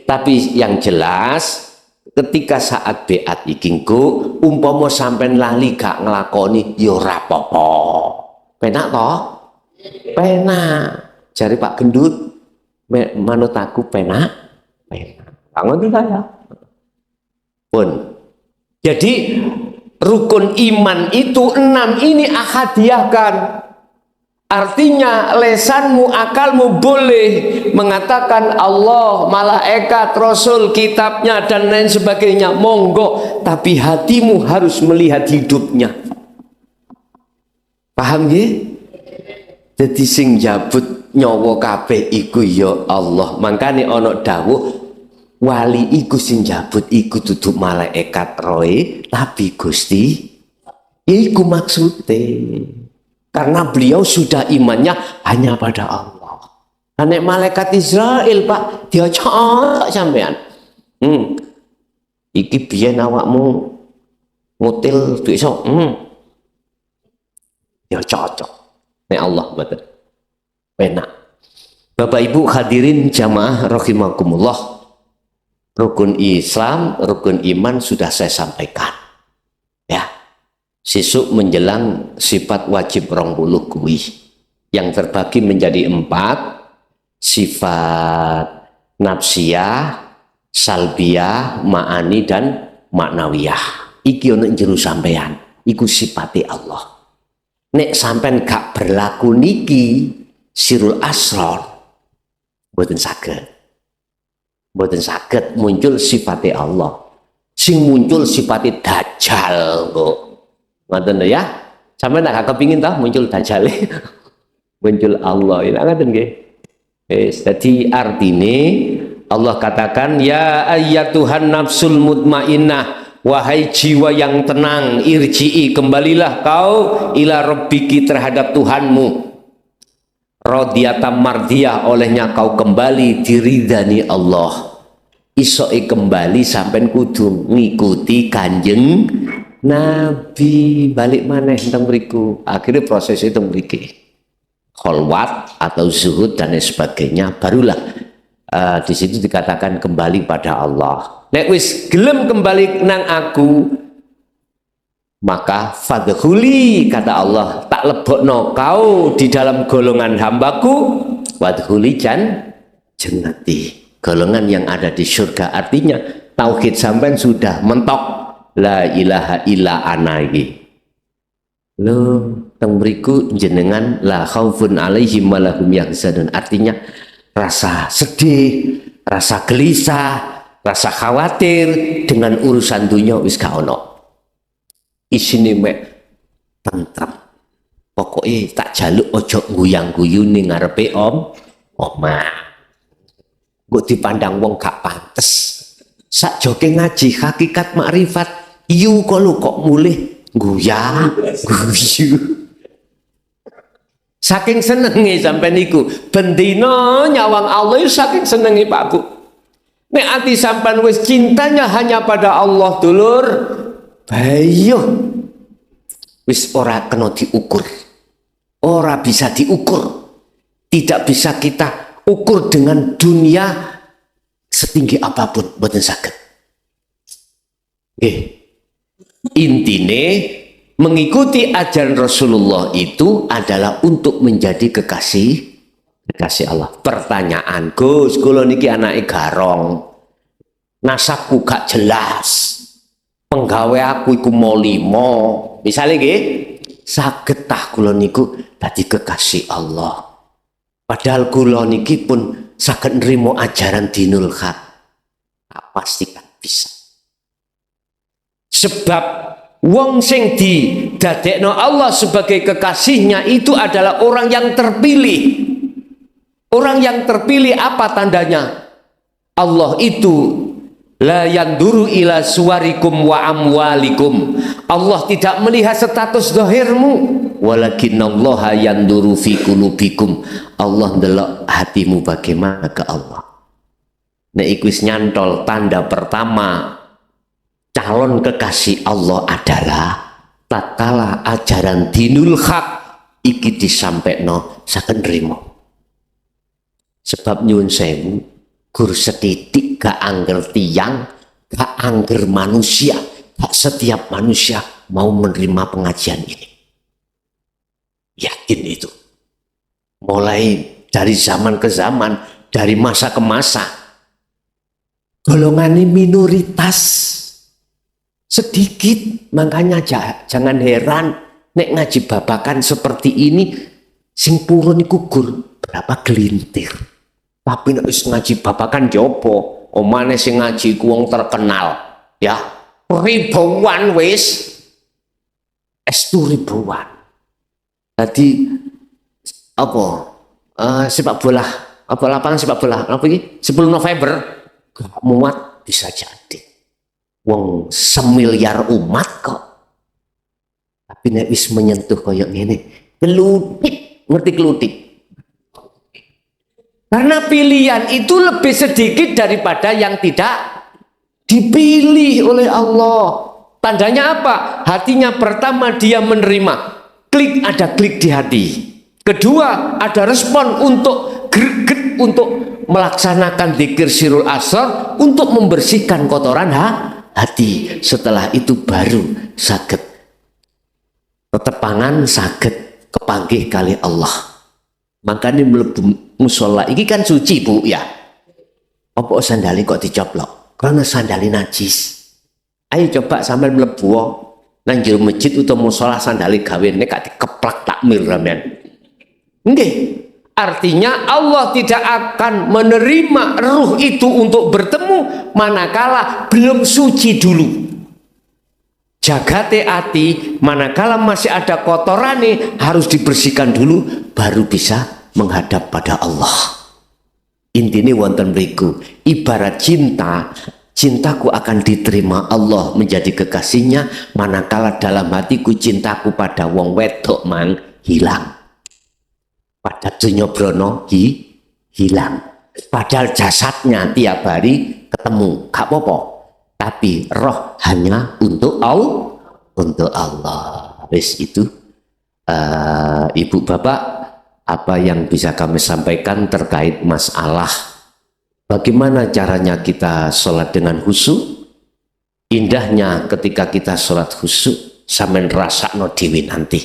tapi yang jelas ketika saat beat iki engko umpama sampean lali gak nglakoni ya ora apa-apa penak to penak jare Pak Gendut manut aku penak ngoten ta ya pun. Jadi rukun iman itu 6 ini ahadiahkan. Artinya lesanmu, akalmu boleh mengatakan Allah, malaikat, Rasul, kitabnya dan lain sebagainya. Monggo, tapi hatimu harus melihat hidupnya. Paham ya? Jadi sing jabut nyawa kabeh iku ya Allah. Mangkane ana dawuh wali iku sing jabut iku duduk malaikat roe tapi Gusti iku maksudnya karena beliau sudah imannya hanya pada Allah. Nek malaikat Israel Pak dia cocok sampean iki biyen awakmu ngutil besok dia cocok nek Allah mboten penak. Bapak Ibu hadirin jamaah rahimakumullah. Rukun Islam, rukun iman sudah saya sampaikan. Ya, sesuk menjelang sifat wajib 20 kuwi yang terbagi menjadi 4 sifat nafsiyah, salbiyah, ma'ani dan maknawiyah. Iki ono jero sampean, iku sifate Allah. Nek sampean gak berlaku niki sirul asrar mboten saged. Mboten saged muncul sifatnya Allah. Sing muncul sifatnya dajjal kok. Ngoten ya. Sampai nak kepingin tah muncul dajjal. Muncul Allah. Ini ngoten nggih. Wis dadi artine Allah katakan ya ayyatuhan nafsul mutmainnah wahai jiwa yang tenang irji'i kembalilah kau ila rabbiki terhadap Tuhanmu. Radiyatan mardiyah olehnya kau kembali diridani Allah. Isoke kembali sampai kudu ngikuti Kanjeng Nabi balik maneh teng mriku. Akhirnya proses itu mriki. Kholwat atau zuhud dan sebagainya barulah di situ dikatakan kembali pada Allah. Nek wis gelem kembali nang aku maka fadkhuli kata Allah tak lebokno kau di dalam golongan hambaku wadkhuli jannati golongan yang ada di surga. Artinya tauhid sampean sudah mentok la ilaha illa ana iki lho teng mriku jenengan la khaufun alaihim wa lahum yahzanun. Artinya rasa sedih, rasa gelisah, rasa khawatir dengan urusan dunia wis gak ono. Isine mek tentram. Pokoknya tak jaluk ojo guyang-guyu ning ngarepe omah. Kok dipandang wong gak pantes. Sak joke ngaji hakikat makrifat, yu kok mulih guyang, guyu. Saking senenge sampean niku, bendina nyawang Allah saking senenge Pak Bu. Nek ati sampean wis cintanya hanya pada Allah dulur, bayo wis ora kena diukur, ora bisa diukur, tidak bisa kita ukur dengan dunia setinggi apapun, mboten saged. Nggih. Intine mengikuti ajaran Rasulullah itu adalah untuk menjadi kekasih Allah. Pertanyaan, Gus, kula niki anake garong, nasabku gak jelas. Penggawe aku iku molimo, misalnya nggih, saged tah kula niku dadi kekasih Allah. Padahal kula niki pun saged nrimo ajaran dinul haq. Pastikan bisa. Sebab wong sing didadekno Allah sebagai kekasihnya itu adalah orang yang terpilih. Orang yang terpilih apa tandanya? Allah itu la yanduru ila suwarikum wa amwalikum. Allah tidak melihat status zahirmu, walakinallaha yanduru fi qulubikum. Allah ndelok hatimu bagaimana ke Allah. Nek iku wis nyantol, tanda pertama calon kekasih Allah adalah tatkala ajaran dinul haq iki disampaikan saken nrimo. Sebab nyuwun sewu, gur setitik gak angger tiyang, gak angger manusia, gak setiap manusia mau menerima pengajian ini. Yakin itu. Mulai dari zaman ke zaman, dari masa ke masa, golongan ini minoritas sedikit. Makanya jangan heran nek ngaji babakan seperti ini sing purun iku gur berapa gelintir. Tapi nek wis ngaji babakan jopo omane sing ngaji ku wong terkenal ya ribuan wis estu ribuan. Tadi apa sepak bola, apa lapangan sepak bola apa iki 10 November gak muat bisa jadi wong semiliar umat kok. Tapi nek wis menyentuh koyo ngene kelutik, ngerti kelutik? Karena pilihan itu lebih sedikit daripada yang tidak dipilih oleh Allah. Tandanya apa? Hatinya pertama dia menerima, klik, ada klik di hati. Kedua, ada respon untuk greget untuk melaksanakan dzikir sirul asrar untuk membersihkan kotoran hati. Setelah itu baru saged tetepangan, saged kepanggih kali Allah. Makanya mlebu musola iki kan suci Bu ya. Apa sandali kok dicoplok? Karena sandali najis. Ayo coba sambil mlebu nang jero masjid utawa musola sandali gawe nek gak dikeplak takmir sampean. Nggih. Artinya Allah tidak akan menerima ruh itu untuk bertemu manakala belum suci dulu. Jagate ati manakala masih ada kotorane harus dibersihkan dulu baru bisa menghadap pada Allah. Intinya wonten mriku ibarat cinta, cintaku akan diterima Allah menjadi kekasihnya manakala dalam hatiku cintaku pada wong wedok mang hilang. Pada dunia brono hilang. Padahal jasadnya tiap hari ketemu, gak apa-apa. Tapi roh hanya untuk Allah. Wis itu ibu bapak apa yang bisa kami sampaikan terkait masalah bagaimana caranya kita sholat dengan khusyuk. Indahnya ketika kita sholat khusyuk sampean rasakno dhewe nanti.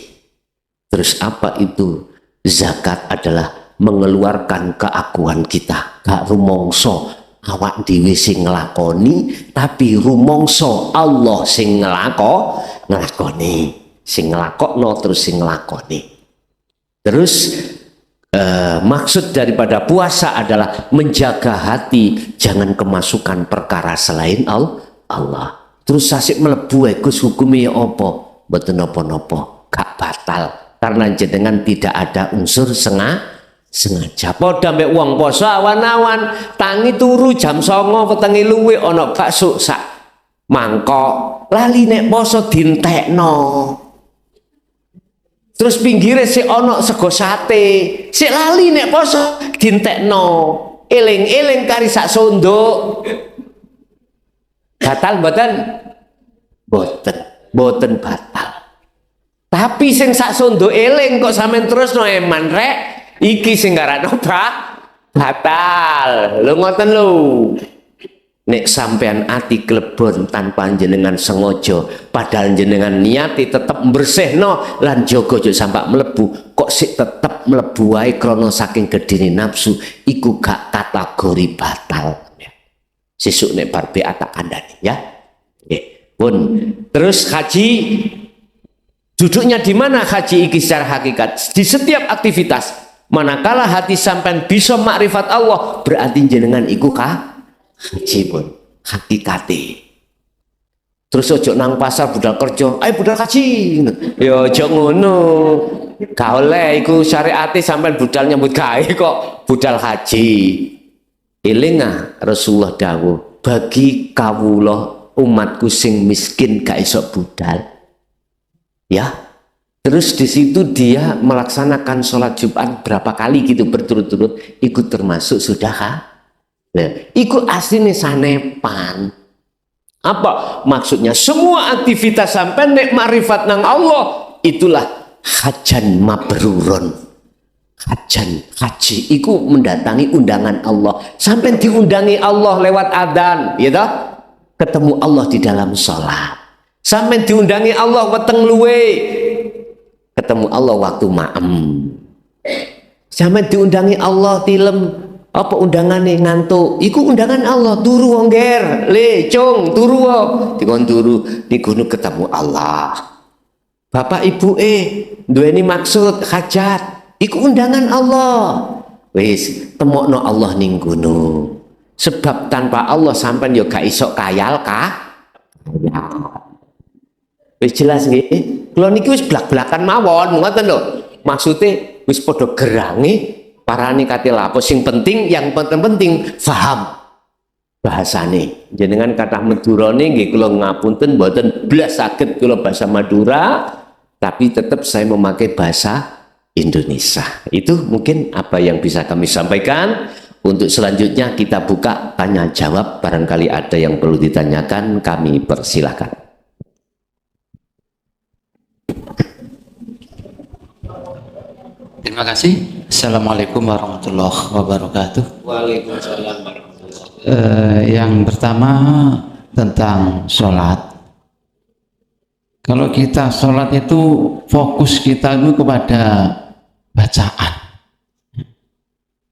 Terus apa itu? Zakat adalah mengeluarkan keakuan kita, gak rumongso awak dhewe sing nglakoni, tapi rumongso Allah sing nglakoni, sing nglakokno terus sing nglakoni. Terus maksud daripada puasa adalah menjaga hati jangan kemasukan perkara selain Allah. Terus sasik mlebu Gus hukume apa? Mboten napa-napa, gak batal. Karena jenengan tidak ada unsur sengaja. Padha mek wong poso awan-awan tangi turu jam 09.00 petengi luwe ana bakso sak mangkok lali nek poso dintekno. Terus pinggire sik ana sego sate sik lali nek poso dintekno. Eling-eling kari sak sondok. Batal mboten? Mboten batal. Tapi sing sak sondo eling kok sampean terus no eman rek iki sing garano batal. Lho ngoten lho. Nek sampean ati klebon tanpa jenengan sengaja padahal jenengan niati tetep bersihno lan jaga aja sampai mlebu kok sik tetep mlebu wae krana saking gedene nafsu iku gak kategori batal. Sesuk nek bar BA tak kandhani ya. Nggih. Pun terus haji duduknya di mana haji iki secara hakikat? Di setiap aktivitas. Manakala hati sampean bisa makrifat Allah, berarti jenengan iku haji pun hakikate. Terus ojo nang pasar budal kerja, ayo budal haji. Ya ojo ngono. Gak oleh iku syariate sampean budal nyambut gawe kok budal haji. Elinga Rasulullah dawuh, bagi kawula umatku sing miskin gak iso budal. Ya, Terus di situ dia melaksanakan sholat Jumat berapa kali gitu berturut-turut, ikut termasuk sudah kah? Nah, ikut aslinya sanepan. Apa maksudnya? Semua aktivitas sampai nek marifat nang Allah itulah hajan mabruron. Haji iku mendatangi undangan Allah. Sampai diundangi Allah lewat adzan, ya toh? Ketemu Allah di dalam sholat. Sampai diundangi Allah weteng luwe, ketemu Allah waktu maem. Sampai diundangi Allah tilem apa undangane ngantuk, iku undangan Allah. Turu wong ger, le cung turu wong dikon turu niku ketemu Allah. Bapak ibu duweni maksud hajat, iku undangan Allah. Wis temokno Allah ning kono. Sebab tanpa Allah sampean yo gak iso kayal kah? Ya. Wis jelas nggih. Kula niki wis blak-blakan mawon, ngoten lho. Maksude wis padha gerange parane kate lapo. Sing penting, yang penting paham bahasane. Jenengan kathah Madurane nggih kula ngapunten mboten blas saged kula bahasa Madura, tapi tetap saya memakai bahasa Indonesia. Itu mungkin apa yang bisa kami sampaikan. Untuk selanjutnya kita buka tanya jawab, barangkali ada yang perlu ditanyakan, kami persilahkan. Terima kasih. Assalamualaikum warahmatullahi wabarakatuh. Waalaikumsalam warahmatullahi wabarakatuh. Yang pertama tentang sholat. Kalau kita sholat itu fokus kita itu kepada bacaan,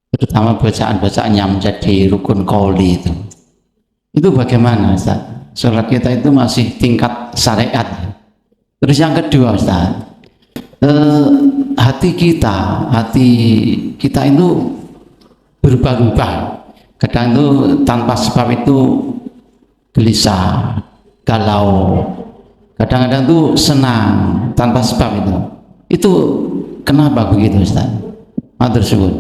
terutama bacaan-bacaan yang menjadi rukun qauli itu. Itu bagaimana, Ustaz? Sholat kita itu masih tingkat syariat. Terus yang kedua, Ustaz, hati kita itu berubah-ubah. Kadang itu tanpa sebab itu gelisah, galau. Kadang-kadang itu senang tanpa sebab itu. Itu kenapa begitu, Ustaz? Matur suwun.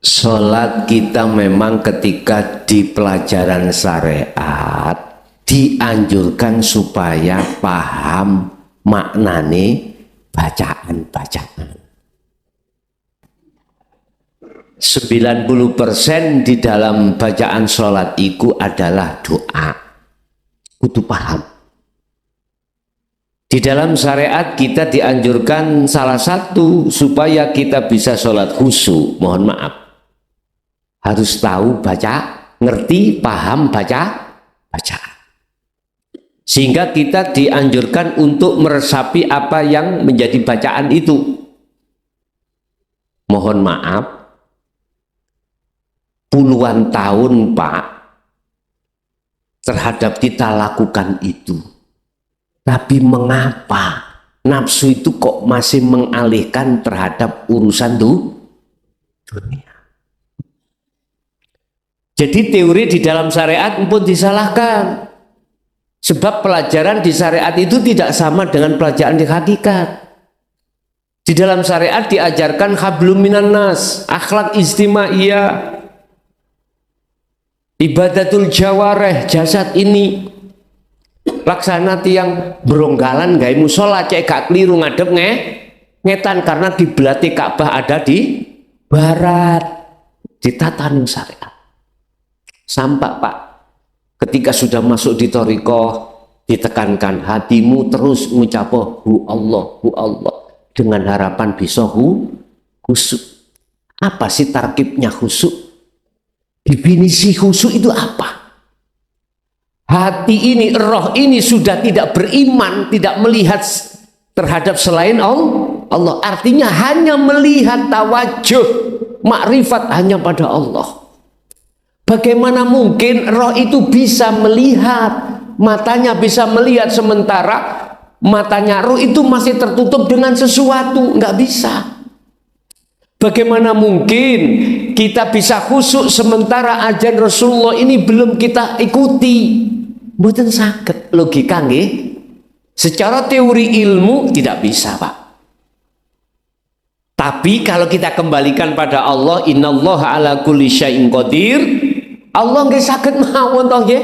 Sholat kita memang ketika di pelajaran syariat dianjurkan supaya paham maknane bacaan-bacaan. 90% di dalam bacaan sholat itu adalah doa. Kudu paham. Di dalam syariat kita dianjurkan salah satu supaya kita bisa sholat khusyuk. Mohon maaf, harus tahu baca, ngerti, paham bacaan. Sehingga kita dianjurkan untuk meresapi apa yang menjadi bacaan itu. Mohon maaf, puluhan tahun Pak terhadap kita lakukan itu. Tapi mengapa nafsu itu kok masih mengalihkan terhadap urusan dunia? Jadi teori di dalam syariat pun disalahkan. Sebab pelajaran di syariat itu tidak sama dengan pelajaran di hakikat. Di dalam syariat diajarkan hablum minan nas, akhlak istimaiyah, ibadatul jawareh, jasad ini. Laksana tiang beronggalan gawe musola cek gak keliru ngadep ngetan karena kiblate Ka'bah ada di barat. Ditata ning syariat. Sampai Pak, ketika sudah masuk di thariqah ditekankan hatimu terus mengucap hu Allah dengan harapan bisa khusyuk. Apa sih tarkibnya khusyuk? Definisi khusyuk itu apa? Hati ini, roh ini sudah tidak beriman, tidak melihat terhadap selain Allah. Artinya hanya melihat tawajuh, makrifat hanya pada Allah. Bagaimana mungkin roh itu bisa melihat, matanya bisa melihat sementara matanya roh itu masih tertutup dengan sesuatu? Nggak bisa. Bagaimana mungkin kita bisa khusyuk sementara ajaran Rasulullah ini belum kita ikuti? Mboten saged, logika nggih. Secara teori ilmu tidak bisa, Pak. Tapi kalau kita kembalikan pada Allah, innallaha ala kulli syai'in qadir, Allah nggih saged mawon to nggih.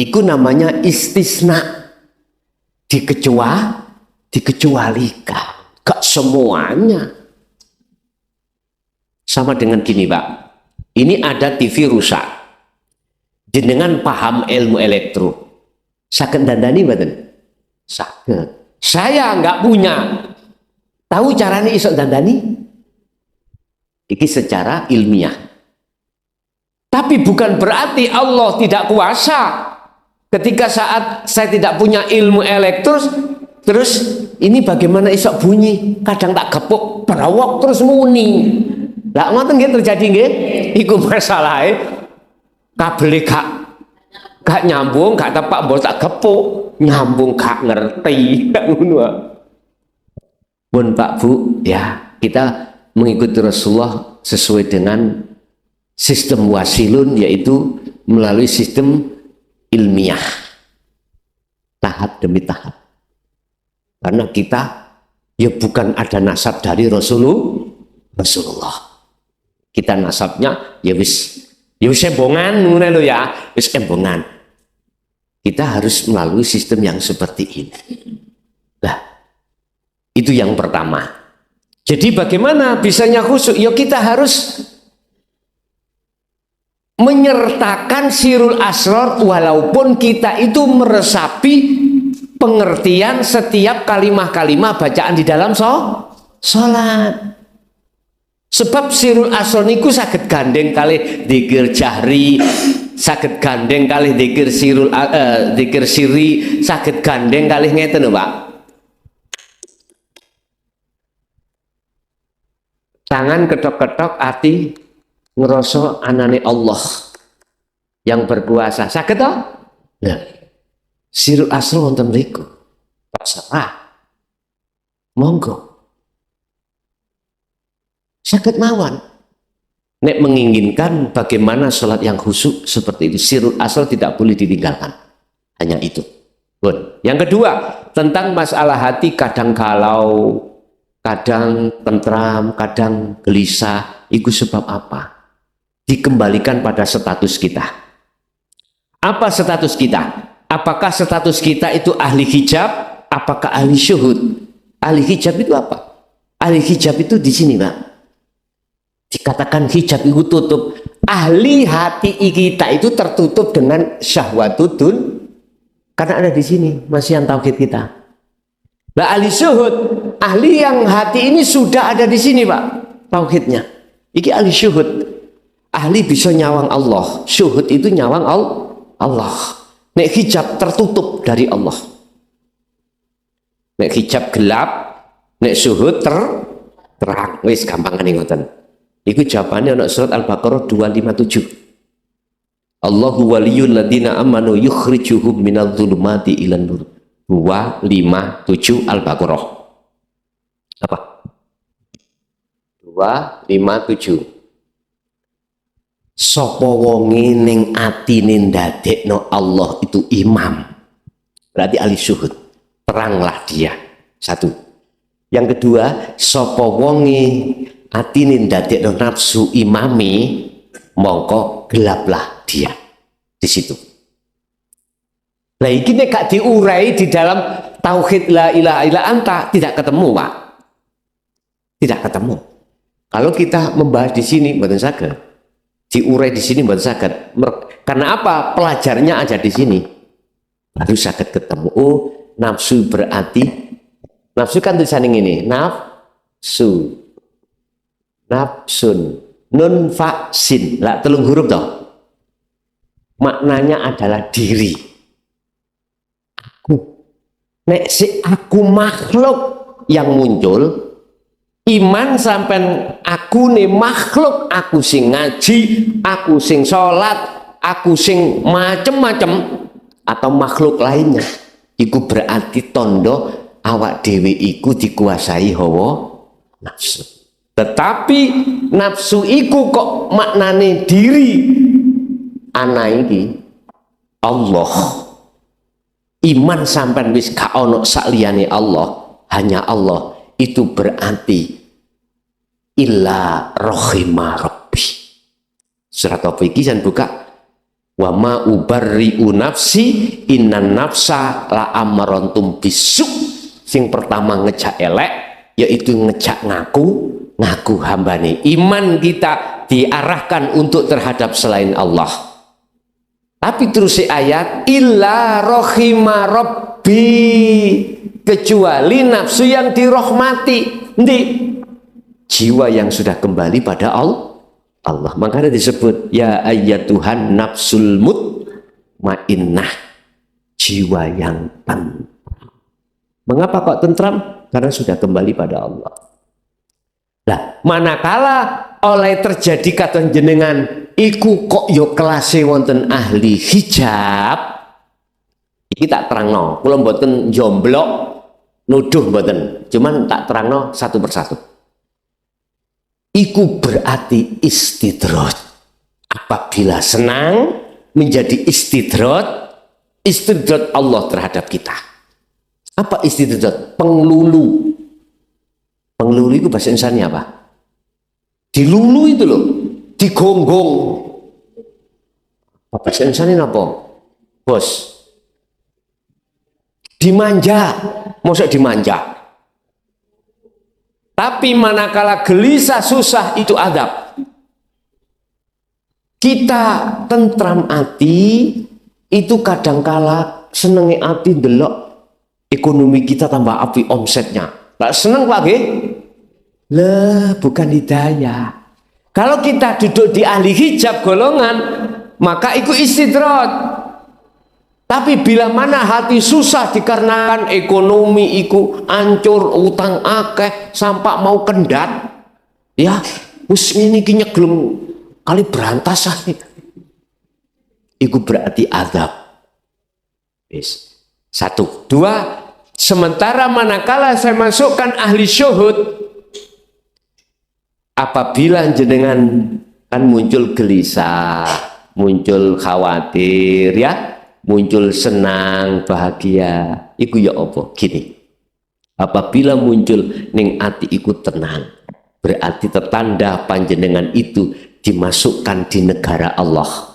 Iku namanya istisna. dikecualikan. Gak semuanya. Sama dengan gini Pak, ini ada TV rusak, jenengan paham ilmu elektro, saged dandani mboten? Saged. Saya nggak punya, tahu caranya iso dandani? Iki secara ilmiah. Tapi bukan berarti Allah tidak kuasa. Ketika saat saya tidak punya ilmu elektro, terus ini bagaimana isok bunyi? Kadang tak gepuk, berawak terus muni. Lah ngoten nggih terjadi nggih? Iku masalahe kabel gak nyambung, gak tepak mbok tak gepuk, nyambung gak ngerti. Ngono. Pun Pak Bu, ya kita mengikuti Rasulullah sesuai dengan sistem wasilun, yaitu melalui sistem ilmiah, tahap demi tahap. Karena kita ya bukan ada nasab dari Rasulullah. Kita nasabnya ya wis embongan ngono lho ya, wis embongan. Kita harus melalui sistem yang seperti ini. Nah, itu yang pertama. Jadi bagaimana bisanya khusyuk? Ya kita harus menyertakan sirul asrar, walaupun kita itu meresapi pengertian setiap kalimah-kalimah bacaan di dalam sholat. Sebab sirul asrar niku saged gandeng kalih dzikir jahri, saged gandeng kalih dzikir dzikir sirri, saged gandeng kalih ngeten lho Pak. Tangan ketok-ketok, ati ngerasa anane Allah yang berkuasa. Saged toh? Nah, sirul asrar wonten mriku. Terserah. Monggo. Saged mawon. Nek menginginkan bagaimana sholat yang khusyuk seperti itu, sirul asrar tidak boleh ditinggalkan. Hanya itu. Bon. Yang kedua, tentang masalah hati kadang galau, kadang tentram, kadang gelisah. Itu sebab apa? Dikembalikan pada status kita. Apa status kita? Apakah status kita itu ahli hijab? Apakah ahli syuhud? Ahli hijab itu apa? Ahli hijab itu di sini Pak. Dikatakan hijab itu tutup. Ahli hati kita itu tertutup dengan syahwatudun. Karena ada di sini masih yang tauhid kita. Nah, ahli syuhud, ahli yang hati ini sudah ada di sini Pak, tauhidnya. Iki ahli syuhud. Ahli bisa nyawang Allah. Syuhud itu nyawang Allah. Nek hijab tertutup dari Allah. Nek hijab gelap, nek syuhud terang. Wis gampangane ngoten. Iku jawabannya ana surat Al-Baqarah 257. Allahu waliyul ladzina amanu yukhrijuhum minadh-dhulumati ilan nur. 257 Al-Baqarah. Apa? 257. Sapa wonge ning atine ndadekno Allah itu imam. Berarti ahli syuhud. Teranglah dia. Satu. Yang kedua, sapa wonge atine ndadekno nafsu imami, mongko gelaplah dia. Di situ. Nah, ini gak diurai di dalam tauhid la ilaha illa anta, tidak ketemu Pak. Tidak ketemu. Kalau kita membahas di sini mboten saged. Diurai di sini mboten saged. Karena apa? Pelajarnya aja di sini. Baru saged ketemu. Oh, nafsu berarti nafsu kan tulisan ini. Nafsu. Nafsun. Nun fa sin. Lah telung huruf toh. Maknanya adalah diri. Nek si aku makhluk yang muncul, iman sampai aku nih makhluk, aku sing ngaji, aku sing sholat, aku sing macem-macem, atau makhluk lainnya, iku berarti tondo awak dewi iku dikuasai hawa nafsu. Tetapi nafsu iku kok maknane diri, ana iki Allah. Iman sampai wis ka ono sakliyane Allah, hanya Allah, itu berarti illa rohima rabbi. Surat apa iki jan buka? Wa ma ubarri'u nafsi innan nafsa la amarantum bisu. Sing pertama ngejak elek yaitu ngejak ngaku hambane. Iman kita diarahkan untuk terhadap selain Allah. Tapi terus ayat illa rohima rabbi, kecuali nafsu yang dirahmati. Ndi? Jiwa yang sudah kembali pada Allah. Makanya disebut ya ayyatuhan nafsul mutmainnah, jiwa yang tentram. Mengapa kok tentram? Karena sudah kembali pada Allah. Nah, manakala oleh terjadi kata jenengan iku kok yo kelase wonten ahli hijab, iki tak terangno. Kula mboten jomblok nuduh mboten, cuman tak terangno satu persatu. Iku berarti istidraj. Apabila senang menjadi istidraj Allah terhadap kita. Apa istidraj? Penglulu. Penglulu itu bahasa Indonesia apa? Dilulu itu loh, digonggong. Apa bahasa Indonesia apa? Bos. Dimanja. Maksud dimanja. Tapi manakala gelisah susah itu adab. Kita tentram hati itu kadangkala senengi hati delok ekonomi kita tambah api omsetnya. Tak seneng lagi? Lah bukan hidayah. Kalau kita duduk di ahli hijab golongan, maka itu istidrat. Tapi bila mana hati susah dikarenakan ekonomi iku ancur, utang akeh, sampai mau kendat, ya, wis ini nyeglem kali berantas ae. Iku berarti azab. Wis. 1, 2. Sementara manakala saya masukkan ahli syuhud, apabila jenengan kan muncul gelisah, muncul khawatir, ya, muncul senang, bahagia, iku ya apa? Gini, apabila muncul ning ati iku tenang, berarti tertanda panjenengan itu dimasukkan di negara Allah.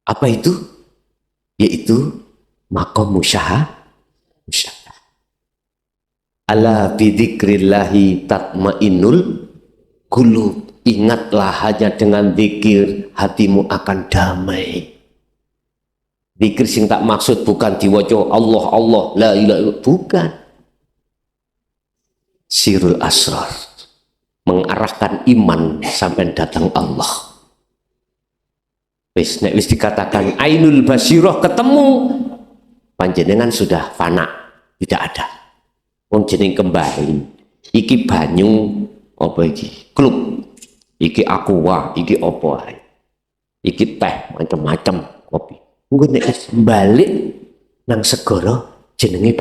Apa itu? Yaitu maqam musyahadah. Ala bidzikrillahi tatmainnul qulub. Ingatlah hanya dengan zikir hatimu akan damai. Zikir sing tak maksud bukan diwaca Allah Allah la ilaha illallah, bukan. Sirul asrar, mengarahkan iman sampai datang Allah. Wis nek wis dikatakan ainul basirah ketemu, panjenengan sudah fana, tidak ada. Wong jeneng kembali. Iki banyu apa iki? Klub. Iki aqua, iki apa ae. Iki teh macam-macam kopi. Engko nek balik nang segara jenenge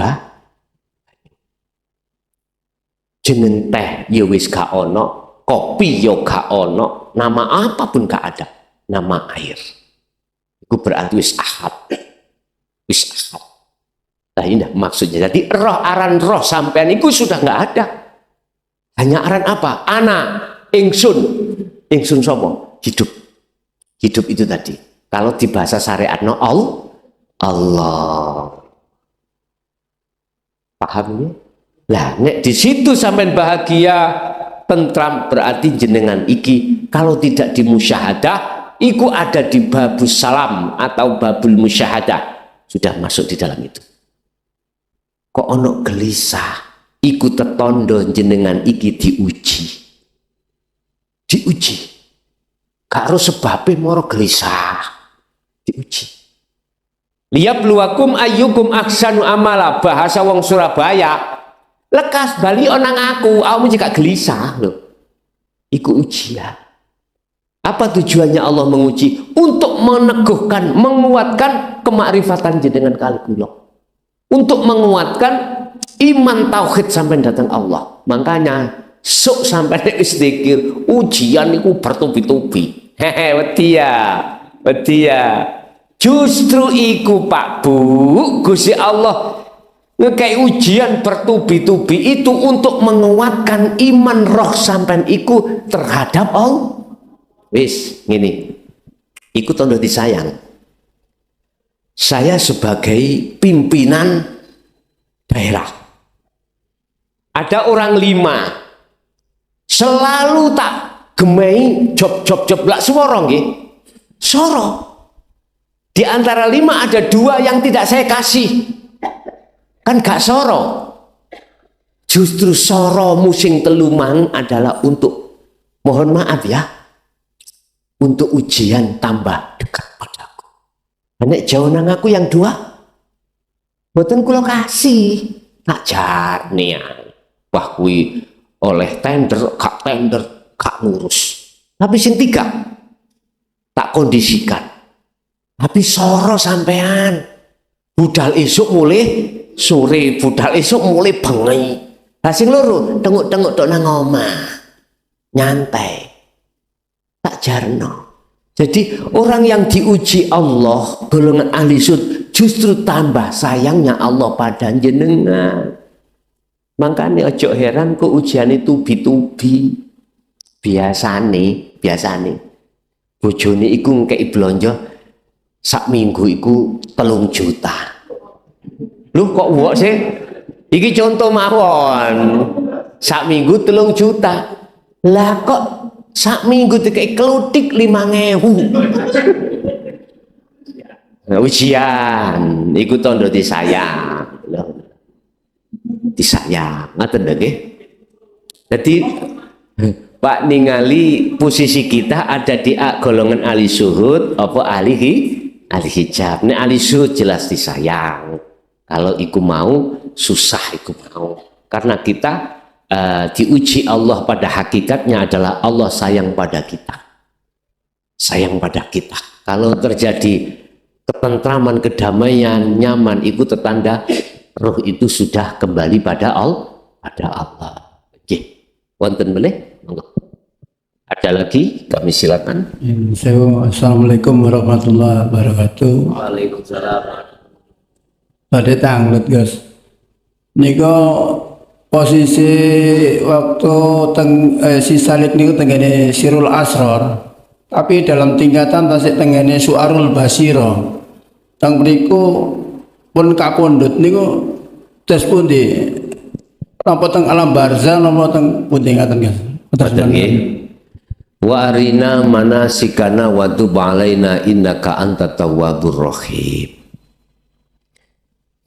jeneng teh ya wis gak ono, kopi ya gak ono, nama apapun gak ada, nama air. Itu berarti wis ahad. Wis ahad. Nah ini maksudnya. Jadi roh aran roh sampean itu sudah nggak ada. Hanya aran apa? Ana, ingsun. Ingsun sapa? Hidup. Hidup itu tadi. Kalau di bahasa syariat no Allah. Paham ya? Lah nek di situ sampean bahagia, tentram, berarti jenengan iki kalau tidak dimusyahadah, iku ada di babus salam atau babul musyahadah, sudah masuk di dalam itu. Kok ono gelisah, iku tetondo jenengan iki diuji. Diuji. Karo sebabnya moro gelisah. Diuji. Liyabluwakum ayyukum ahsanu amala, bahasa wong Surabaya. Lekas bali onang aku juga gelisah loh. Iku ujian. Apa tujuannya Allah menguji? Untuk meneguhkan, menguatkan kemakrifatan jenengan kali kula. Untuk menguatkan iman tauhid sampai datang Allah. Makanya sok sampai istiqir ujian itu bertubi-tubi. Hehe, wedia. Justru iku Pak Bu, Gusti Allah ngekei ujian bertubi-tubi itu untuk menguatkan iman roh sampean iku terhadap Allah. Wis ngene. Iku tondo disayang. saya sebagai pimpinan daerah. Ada orang 5 selalu tak gemei job lak suara nggih. Soro. Di antara 5 ada 2 yang tidak saya kasih. Kan gak soro. Justru soro musim telumang adalah untuk, mohon maaf ya, untuk ujian tambah dekat padaku. Nek jauh nang aku yang 2, mboten kula kasih, tak jarne. Wah kuwi oleh tender, gak ngurus. Tapi sing 3 tak kondisikan. Tapi soro sampean. Budal esuk mulai sore, budal esuk mulai bengi. Lah sing loro tenguk-tenguk tok nang omah. Nyantai. Tak jarno. Jadi orang yang diuji Allah, golongan ahli surga, justru tambah sayangnya Allah pada jenengan. Makanya ojo heran kok ujian itu tubi-tubi. Biasane bojone iku ngekeki blonjo sak minggu iku 3 juta. Loh kok wok sih? Iki contoh mawon. Sak minggu 3 juta. Lah kok sak minggu dikei klothik 5.000. Nah, ujian iku tondo disayang. Disayang. Ngoten nggih. Jadi Pak ningali posisi kita ada di golongan ahli syuhud apa ahli hijab. Nek ahli syuhud jelas disayang. Kalau iku mau susah iku mau. Karena kita diuji Allah pada hakikatnya adalah Allah sayang pada kita. Sayang pada kita. Kalau terjadi ketentraman, kedamaian, nyaman, itu tertanda roh itu sudah kembali pada Allah. Oke. Wonten meneh? Ada lagi? Kami silakan. Assalamualaikum warahmatullahi wabarakatuh. Waalaikumsalam. Pada tanglet guys. Niko posisi waktu si Salib niku tenggene Sirul Asror. Tapi dalam tingkatan tasik tenggene Suarul Basiro. Tang mriku pun kapundhut niku tes pundi? Napa teng alam barzah napa teng pundi ngaten guys? Wa arina manasikana wa tub alaina innaka antat tawwabur rahim.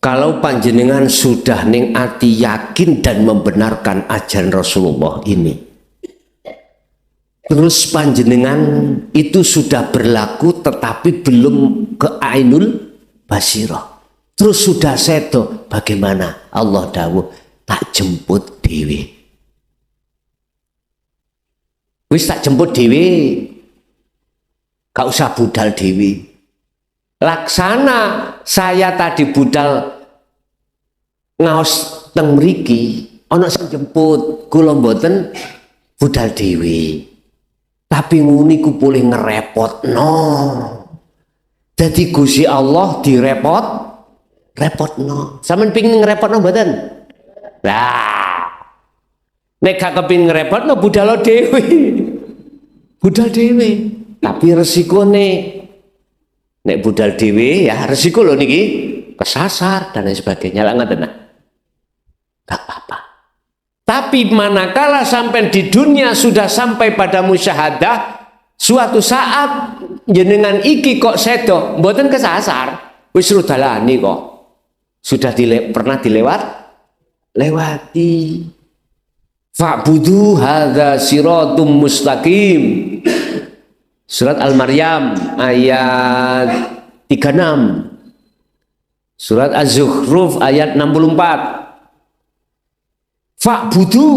Kalau panjenengan sudah ning ati yakin dan membenarkan ajaran Rasulullah ini, terus panjenengan itu sudah berlaku tetapi belum ke ainul basirah, terus sudah sedo, bagaimana? Allah dawuh tak jemput dewi. Wis tak jemput dewi, gak usah budal dewi. Laksana saya tadi budal ngaos teng mriki, ana sing jemput, kula mboten budal dewi. Tapi nguni ku boleh ngerepotno. Jadi Gusti Allah repotno. Sampeyan pengin ngerepotno mboten? Lah. Nek gak kepengin ngerepotno budal dhewe. Budal dhewe. Tapi resikone nek budal dhewe ya resiko lho niki kesasar dan lain sebagainya. Lah ngoten. Gak apa-apa. Tapi manakala sampai di dunia sudah sampai pada musyahadah, suatu saat jenengan iki kok sedo, mboten kesasar, wis rudalani kok. Sudah pernah lewati. Fa'budu hadza siratum mustaqim. Surat Al-Maryam ayat 36. Surat Az-Zukhruf ayat 64. Fa'budu,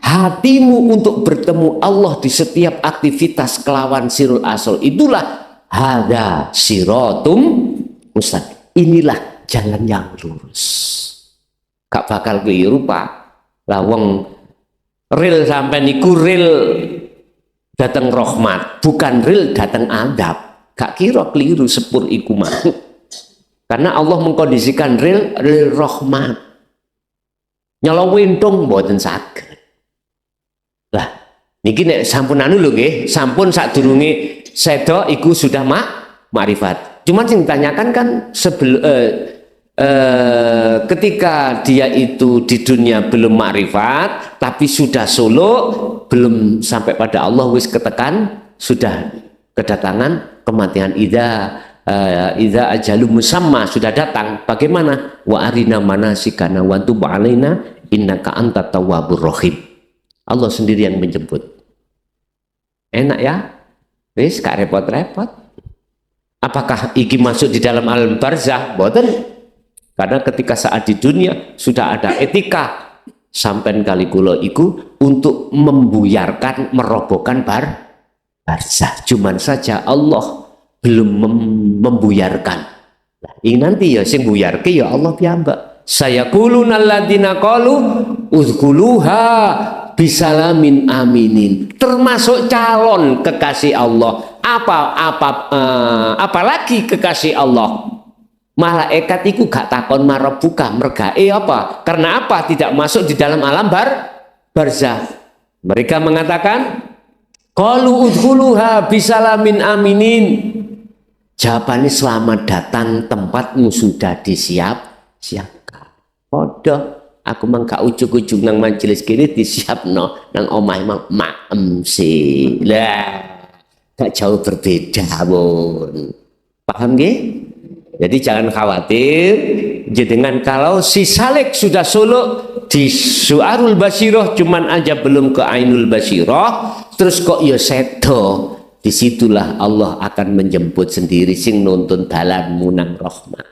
hatimu untuk bertemu Allah di setiap aktivitas kelawan sirul asal. Itulah hadza siratum mustaqim. Inilah jalan yang lurus. Gak bakal keliru Pak. Lah wong ril sampai niku ril datang rahmat, bukan ril datang adab. Gak kira keliru sepur iku mah. Karena Allah mengkondisikan ril rahmat. Nyolong wintung mboten saged. Lah niki nek sampun anu lho nggih, sampun sadurunge sedo iku sudah makrifat. Cuman yang ditanyakan kan ketika dia itu di dunia belum makrifat, tapi sudah suluk, belum sampai pada Allah, wis ketekan, sudah kedatangan kematian. Idza ajalu musamma, sudah datang. Bagaimana? Wa arina manasikana wa tub alaina innaka antat tawwabur rahim. Allah sendiri yang menjemput. Enak ya? Wis gak repot-repot. Apakah iki masuk di dalam alam barzah? Boten. Karena ketika saat di dunia sudah ada etika sampai kali kula iku untuk membuyarkan, merobohkan barzah. Cuman saja Allah belum membuyarkan. Nah, ini nanti ya sing buyarke ya Allah piyambak. Sayaquluna alladziina qalu udkhuluha bisalamin aminin. Termasuk calon kekasih Allah. Apalagi kekasih Allah. Malaikat itu gak takon marabuka mergae apa? Karena apa? Tidak masuk di dalam alam barzah. Mereka mengatakan qalu udkhuluha bisalamin aminin. Jawabannya selamat datang, tempatmu sudah disiapkan. Podo, aku mang gak ujug-ujug nang majelis kini disiapno nang omah maem sih. Lah, gak jauh berbeda pun. Paham nggih? Jadi jangan khawatir, jenengan kalau si salik sudah suluk di Su'arul Basiroh cuman aja belum ke Ainul Basiroh, terus kok ya sedo, disitulah Allah akan menjemput sendiri sing nuntun dalanmu nang rahmat.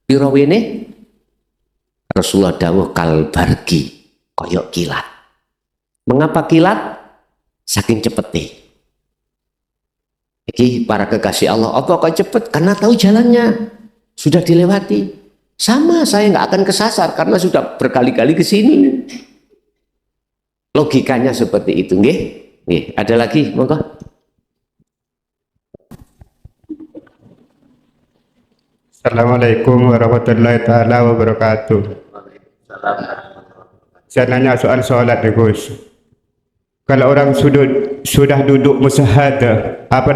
Pirawene Rasulullah dawuh kal bargi, koyok kilat. Mengapa kilat? Saking cepete. Iki para kekasih Allah, apa kok cepet? Karena tahu jalannya. Sudah dilewati. Sama, saya nggak akan kesasar karena sudah berkali-kali ke sini. Logikanya seperti itu, nggih? Nggih, ada lagi, monggo. Assalamualaikum warahmatullahi taala wabarakatuh. Saya nanya soal sholat nih Gus. Kalau orang sudah duduk musyahadah, apa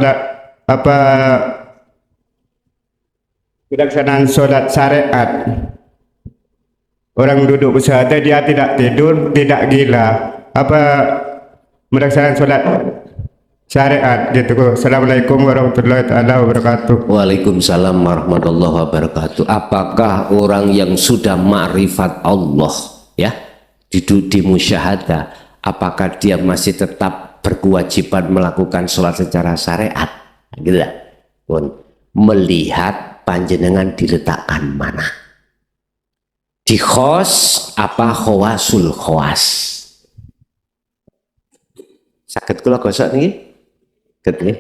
pelaksanaan sholat syariat? Orang duduk musyahadah dia tidak tidur, tidak gila. Apa melaksanakan sholat syariat gitu? Assalamualaikum warahmatullahi taala wabarakatuh. Waalaikumsalam warahmatullahi wabarakatuh. Apakah orang yang sudah ma'rifat Allah ya di musyahadah, apakah dia masih tetap berkewajiban melakukan sholat secara syariat? Gitu pun melihat panjenengan diletakkan mana, di khos apa khawasul khawas. Saged kula gosok niki nggih.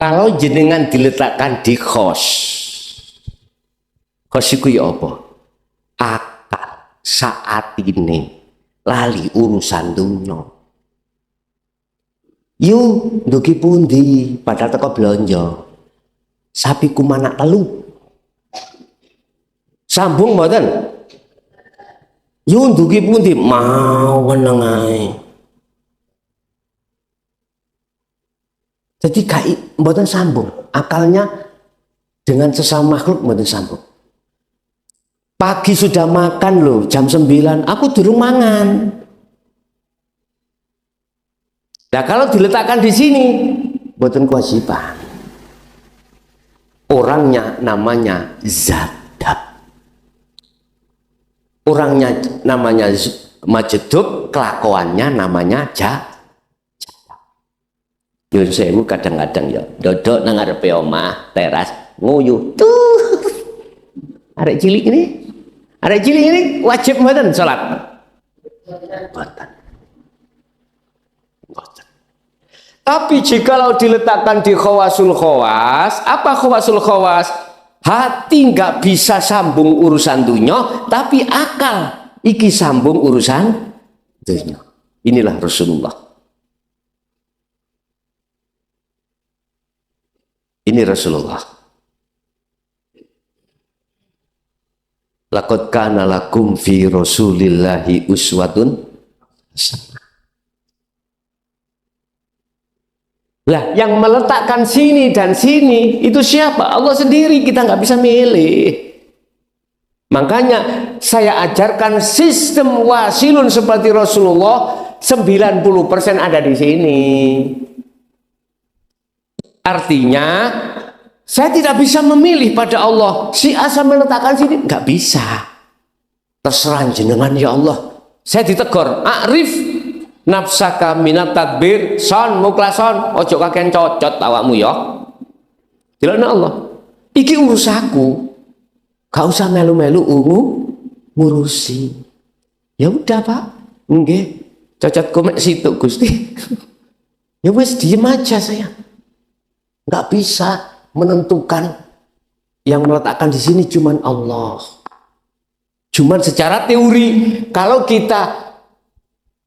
Kalau jenengan diletakkan di khos itu ya apa? Akal saat ini lali urusan dunia. Yuk, ndugi pundi padahal teko blonjo. Sapi kumanak telu. Sambung mboten? Yuk, ndugi pundi mau meneng ae. Jadi mboten sambung, akalnya dengan sesama makhluk mboten sambung. Pagi sudah makan loh, jam 9, aku durung mangan. Nah kalau diletakkan di sini, mboten kewajiban. Orangnya namanya zadab. Orangnya namanya majedub, kelakuannya namanya Yun sewu kadang-kadang ya dodok nang ngarepe omah teras nguyu tuh. Arek cilik ini wajib mboten salat. Mboten. Tapi jikalau diletakkan di khawasul khawas, apa khawasul khawas? Hati nggak bisa sambung urusan dunia, tapi akal iki sambung urusan dunia. Inilah Rasulullah. Ini Rasulullah. Laqad kana lakum fi Rasulillahi uswatun hasanah. Lah, yang meletakkan sini dan sini itu siapa? Allah sendiri, kita nggak bisa milih. Makanya saya ajarkan sistem wasilun seperti Rasulullah, 90% ada di sini. Artinya saya tidak bisa memilih pada Allah. Si A saya meletakkan sini, nggak bisa. Terserah jenengan ya Allah. Saya ditegur, Arif nafsaka minat tadbir son muklason ojo kakean cocot awakmu ya. Dilana Allah. Iki urusaku. Gak usah melu-melu ngurusi. Ya udah Pak. Nggih. Cocot komek situ Gusti. Ya wes diem aja saya. Nggak bisa menentukan, yang meletakkan di sini cuman Allah. Cuman secara teori, kalau kita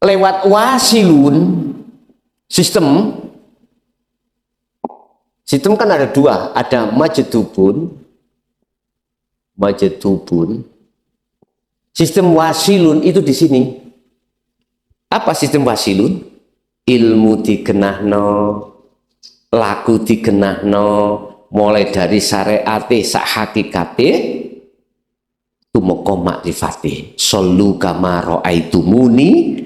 lewat wasilun sistem kan ada dua, ada majedubun. Sistem wasilun itu di sini. Apa sistem wasilun? Ilmu dikenahno, laku dikenahno, mulai dari syariate sak hakikate tumeka makrifate. Sallu kama raaitumuni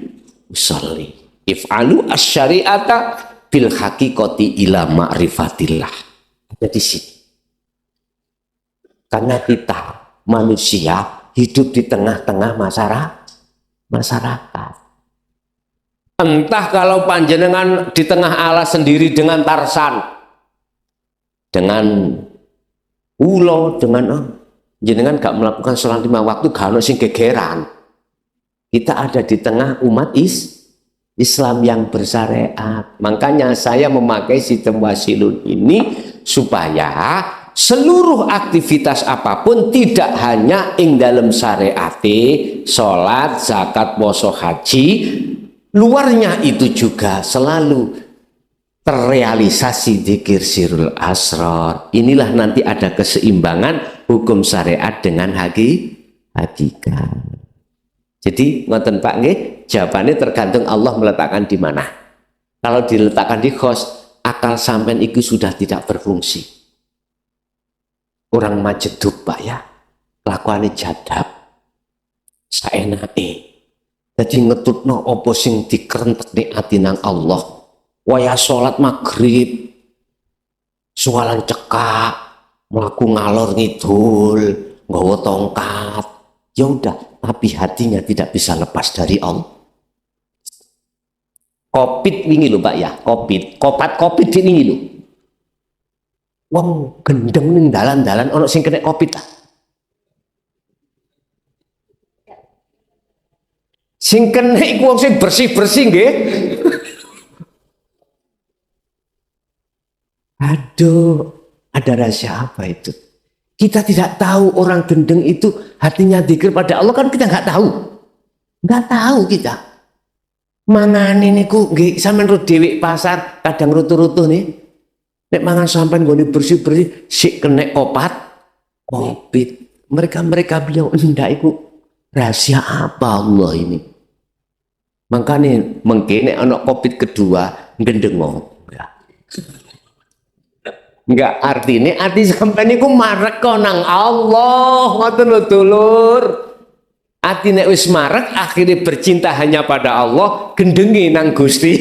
usolli. If'alu asy-syari'ata bil haqiqati ila ma'rifatillah. Ada di sini. Karena kita manusia hidup di tengah-tengah masyarakat. Entah kalau panjenengan di tengah alas sendiri dengan Tarsan, dengan ulo, dengan jenengan gak melakukan sholat 5 waktu, gak ada sing gegeran. Kita ada di tengah umat Islam yang bersyariat. Makanya saya memakai sistem wasilun ini supaya seluruh aktivitas apapun tidak hanya ing dalam syariate, sholat, zakat, puasa, haji, luarnya itu juga selalu terrealisasi dzikir sirul asrar. Inilah nanti ada keseimbangan hukum syariat dengan hakikat. Jadi ngoten Pak nggih, jawabannya tergantung Allah meletakkan di mana. Kalau diletakkan di khos, akal sampean itu sudah tidak berfungsi. Orang majedub Pak ya, kelakuannya jadab, saenake. Jadi ngetutno apa sing dikerentekne ati nang Allah. Waya salat maghrib, sualan cekak, mlaku ngalor ngidul, nggawa tongkat. Ya udah, tapi hatinya tidak bisa lepas dari Allah. Kopit wingi lho Pak ya, kopit wingi lho. Wong gendeng ning dalan-dalan ana sing kena kopit ta. Sing kena iku wong sing bersih-bersih nggih. Aduh, ada rahasia apa itu? Kita tidak tahu orang gendeng itu hatinya dzikir pada Allah, kan kita nggak tahu. Nggak tahu kita. Mangane niku nggih sampean ro dhewe pasar kadang rutu-rutu nih. Nek mangan sampean nggone bersih-bersih sik kena kopit. Mereka bilang ndak iku rahasia apa Allah ini. Makanya mengkene ana kopit kedua ngendengo. Enggak, arti sampean niku marek nang Allah, ngoten lho dulur. Artine wis marek akhirnya bercinta hanya pada Allah, gendengi nang Gusti.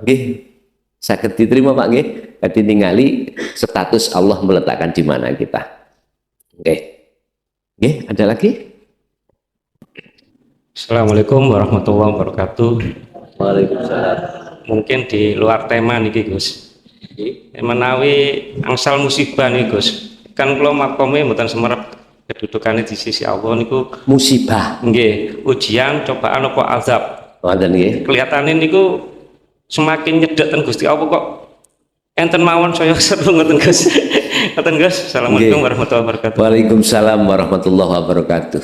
Nggih. Saged diterima Pak nggih? Dadi ningali status Allah meletakkan di mana kita. Nggih. Nggih, ada lagi? Assalamualaikum warahmatullahi wabarakatuh. Waalaikumsalam. Mungkin di luar tema niki Gus. Menawi angsal musibah nih Gus. Kan kula makome mboten semerep kedudukannya di sisi Allah niku Musibah. nggih, ujian, cobaan apa azab. Wonten nggih. Kelihatannya niku semakin nyedek ten Gusti Allah kok enten mawon saya seru ngoten Gus. Ngoten Gus. Assalamualaikum warahmatullahi wabarakatuh. Waalaikumsalam warahmatullahi wabarakatuh.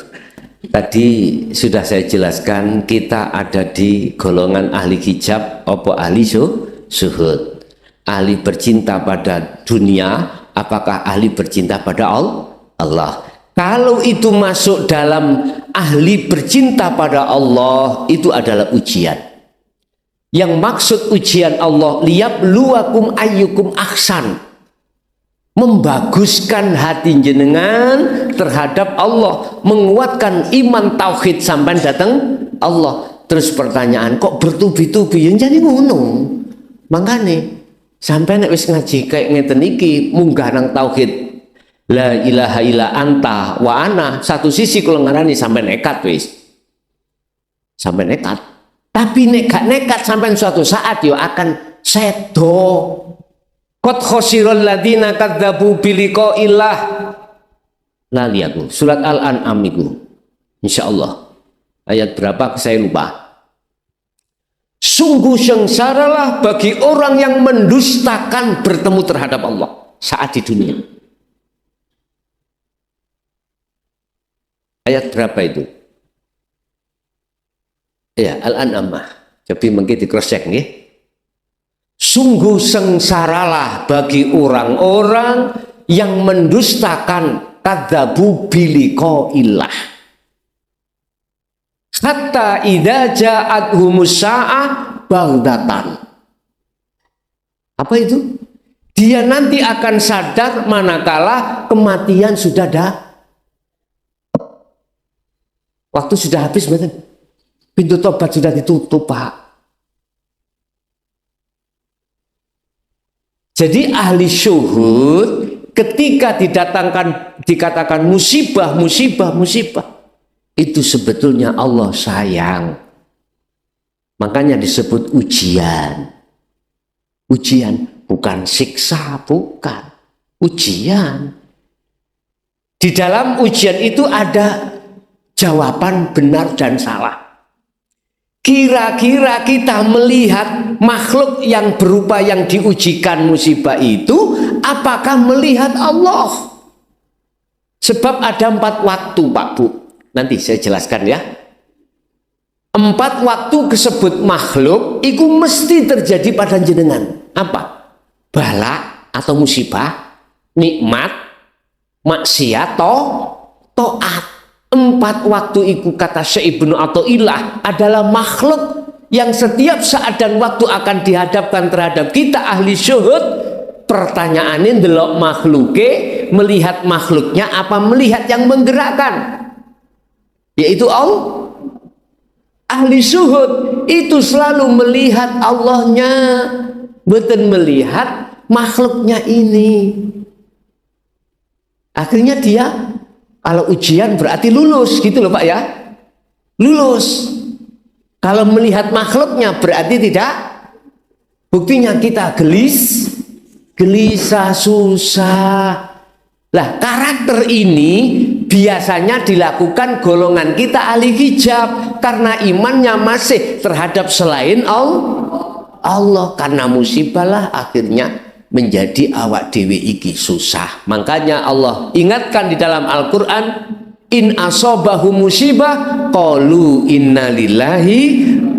Tadi sudah saya jelaskan kita ada di golongan ahli hijab apa ahli suhud. Ahli bercinta pada dunia, apakah ahli bercinta pada Allah? Kalau itu masuk dalam ahli bercinta pada Allah, itu adalah ujian. Yang maksud ujian Allah, liyabluwakum ayyukum ahsan, membaguskan hati jenengan terhadap Allah, menguatkan iman tauhid sampai datang Allah. Terus pertanyaan, kok bertubi-tubi yang jadi ngono? Makanya sampai nek wis ngaji kayak ngeten iki munggah nang tauhid la ilaha illa anta wa ana, satu sisi kalau ngarani sampai nekat wis, sampai nekat. Tapi nek gak nekat sampai suatu saat yo akan sedo. Qad khosiral ladina kadzabu biliqaillah. Lali aku surat Al-An'am itu insyaallah ayat berapa saya lupa. Sungguh sengsaralah bagi orang yang mendustakan bertemu terhadap Allah saat di dunia. Ayat berapa itu? Ya, Al-An'am. Jadi mungkin di cross check nggih. Sungguh sengsaralah bagi orang-orang yang mendustakan kadzabu biliqaillah. Hatta idza ja'athumus sa'ah baghdatan. Apa itu? Dia nanti akan sadar manakala kematian sudah ada. Waktu sudah habis, betul. Pintu tobat sudah ditutup, Pak. Jadi ahli syuhud ketika dikatakan musibah, itu sebetulnya Allah sayang. Makanya disebut ujian. Ujian bukan siksa, bukan. Ujian. Di dalam ujian itu ada jawaban benar dan salah. Kira-kira kita melihat makhluk yang berupa yang diujikan musibah itu, apakah melihat Allah? Sebab ada 4 waktu, Pak Bu. Nanti saya jelaskan ya. 4 waktu disebut makhluk, itu mesti terjadi pada jenengan. Apa? Bala atau musibah, nikmat, maksiat, taat. 4 waktu itu kata Syekh Ibnu Athaillah adalah makhluk yang setiap saat dan waktu akan dihadapkan terhadap kita ahli syuhud. Pertanyaannya delok makhluke, melihat makhluknya apa melihat yang menggerakkan, yaitu Allah. Ahli syuhud itu selalu melihat Allahnya, bukan melihat makhluknya ini. Akhirnya dia kalau ujian berarti lulus gitu loh Pak ya. Lulus. Kalau melihat makhluknya berarti tidak. Buktinya kita gelisah, susah. Lah karakter ini biasanya dilakukan golongan kita ahli hijab karena imannya masih terhadap selain Allah. Karena musibah lah akhirnya menjadi awak dewi iki susah. Makanya Allah ingatkan di dalam Al-Quran, in asobahu musibah qalu inna lillahi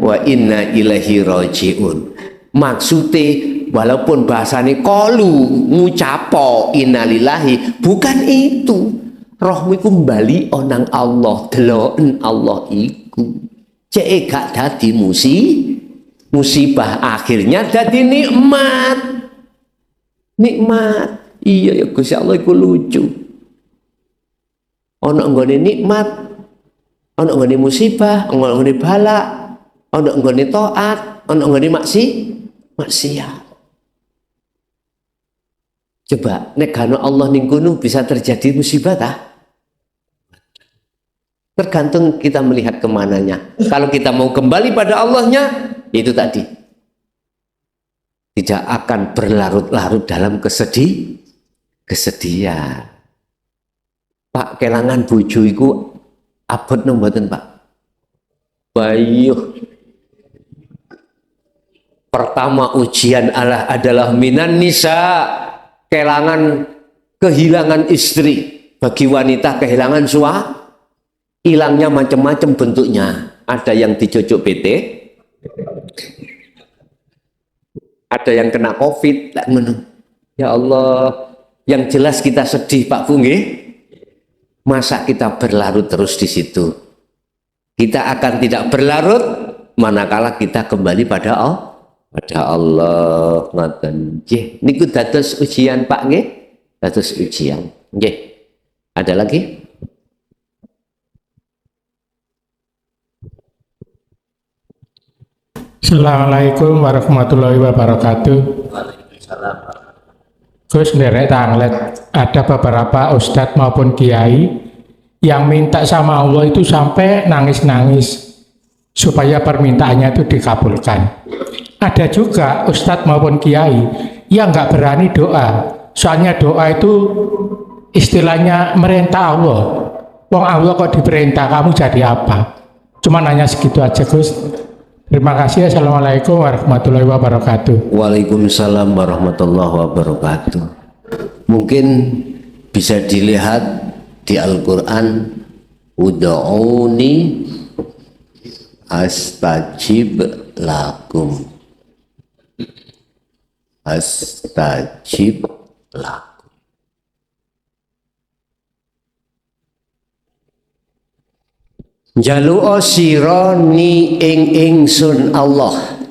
wa inna ilaihi rajiun. Maksudnya walaupun bahasanya qalu ngucapo inna lillahi, bukan itu. Rohmu iku bali onang Allah, deloken Allah iku. Cek gak dadi musibah akhirnya dadi nikmat. Nikmat, iya ya Gusti Allah iku lucu. Ono nggone nikmat, ono nggone musibah, ono nggone bala, ono nggone taat, ono nggone maksiat. Coba nek gano Allah ning kono bisa terjadi musibah tah? Tergantung kita melihat kemananya. Kalau kita mau kembali pada Allahnya, itu tadi. Tidak akan berlarut-larut dalam kesedihan. Pak, kelangan bojo iku abot mboten Pak? Bayuh. Pertama ujian adalah minan nisa, kehilangan istri. Bagi wanita kehilangan hilangnya macam-macam bentuknya. Ada yang dicucuk PT, ada yang kena COVID. Ya Allah, yang jelas kita sedih Pak Bungi. Masa kita berlarut terus di situ? Kita akan tidak berlarut manakala kita kembali pada Allah. Ngoten nggih. Niku dados ujian Pak nggih. Dados ujian. Nggih. Ada lagi? Assalamualaikum warahmatullahi wabarakatuh. Gus nderek tanglet, ada beberapa ustadz maupun kiai yang minta sama Allah itu sampai nangis-nangis supaya permintaannya itu dikabulkan. Ada juga ustadz maupun kiai yang nggak berani doa, soalnya doa itu istilahnya merintah Allah. Wong Allah kok diperintah, kamu jadi apa? Cuma nanya segitu aja Gus. Terima kasih. Assalamualaikum warahmatullahi wabarakatuh. Waalaikumsalam warahmatullahi wabarakatuh. Mungkin bisa dilihat di Al-Quran, ud'uni astajib lakum. Astajib lakum. Jalu'o sira ni ingsun Allah,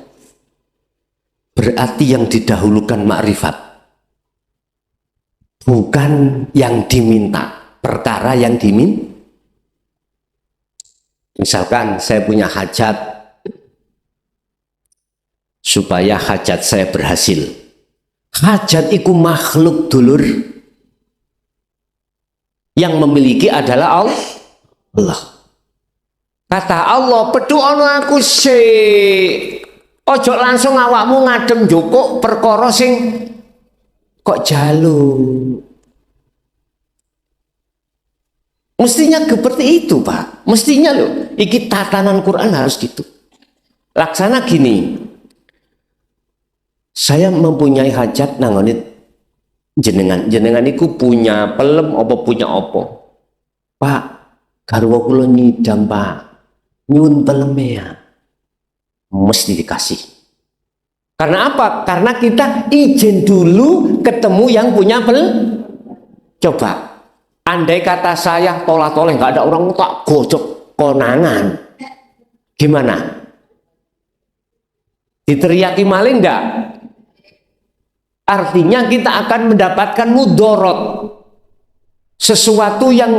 berarti yang didahulukan makrifat, bukan yang diminta, perkara yang diminta. Misalkan saya punya hajat, supaya hajat saya berhasil. Hajat iku makhluk dulur, yang memiliki adalah Allah. Kata Allah, pedukono aku sik. Ojo langsung awakmu ngadem jukuk perkara sing kok jaluk. Mestinya seperti itu, Pak. Mestinya loh, iki tatanan Quran harus gitu. Laksana gini. Saya mempunyai hajat nangoni jenengan iku punya pelem apa punya apa? Pak, garwa kula nyidam, Pak. Nyun peleme ya, mesti dikasih. Karena apa? Karena kita izin dulu ketemu yang punya Coba, andai kata saya tolak-tolak nggak ada orang tak gocok konangan, gimana? Diteriaki maling nggak? Artinya kita akan mendapatkan mudorot, sesuatu yang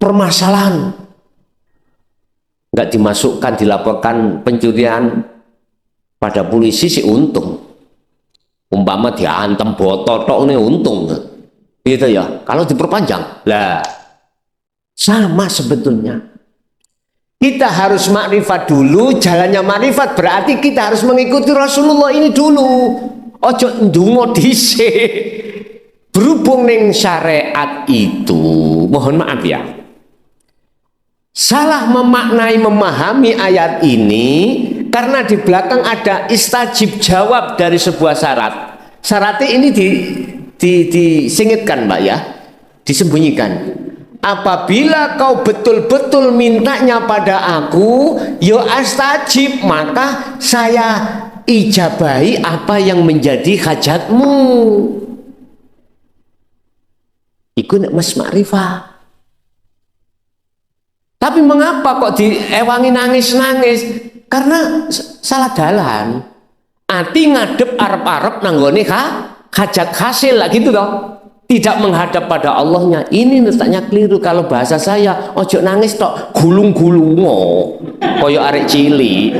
permasalahan. Nggak dimasukkan, dilaporkan pencurian pada polisi sih untung. Umpama diantem botol tok ini untung, gitu ya. Kalau diperpanjang, lah sama sebetulnya. Kita harus makrifat dulu. Jalannya makrifat berarti kita harus mengikuti Rasulullah ini dulu. Ojo ndonga dhisik. Berhubung ning syariat itu, mohon maaf ya, salah memaknai memahami ayat ini karena di belakang ada istajib jawab dari sebuah syarat. Syaratnya ini disingitkan Mbak ya, disembunyikan. Apabila kau betul-betul mintanya pada aku, yo astajib, maka saya ijabahi apa yang menjadi hajatmu. Iku nek mas makrifah. Tapi mengapa kok diewangi nangis-nangis? Karena salah dalan. Ati ngadep arep-arep nanggone hajat hasil lah gitu toh. Tidak menghadap pada Allahnya. Ini letaknya keliru. Kalau bahasa saya, ojo nangis tok, gulung-gulungo, koyo arek cilik.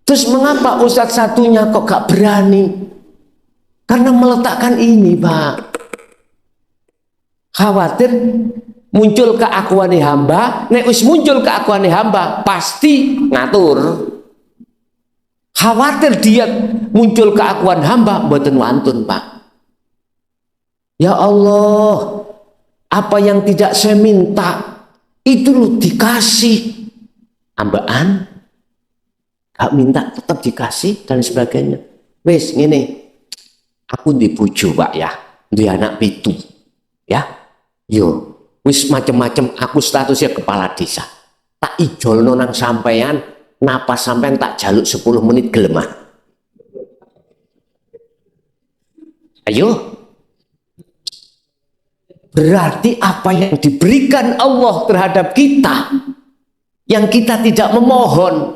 Terus mengapa ustadz satunya kok gak berani? Karena meletakkan ini, Pak. Khawatir muncul keakuan hamba, nek wis muncul keakuan hamba pasti ngatur. Khawatir dia muncul keakuan hamba, mboten wantun, Pak. Ya Allah, apa yang tidak saya minta itu lu dikasih. ambaan, gak minta tetap dikasih dan sebagainya. Wes ngene, aku di bojo Pak ya, di anak pitu ya, yo wis macem-macem aku statusnya kepala desa, tak ijolno nang sampean, napa sampean tak jaluk 10 menit gelemah. Ayo, berarti apa yang diberikan Allah terhadap kita, yang kita tidak memohon,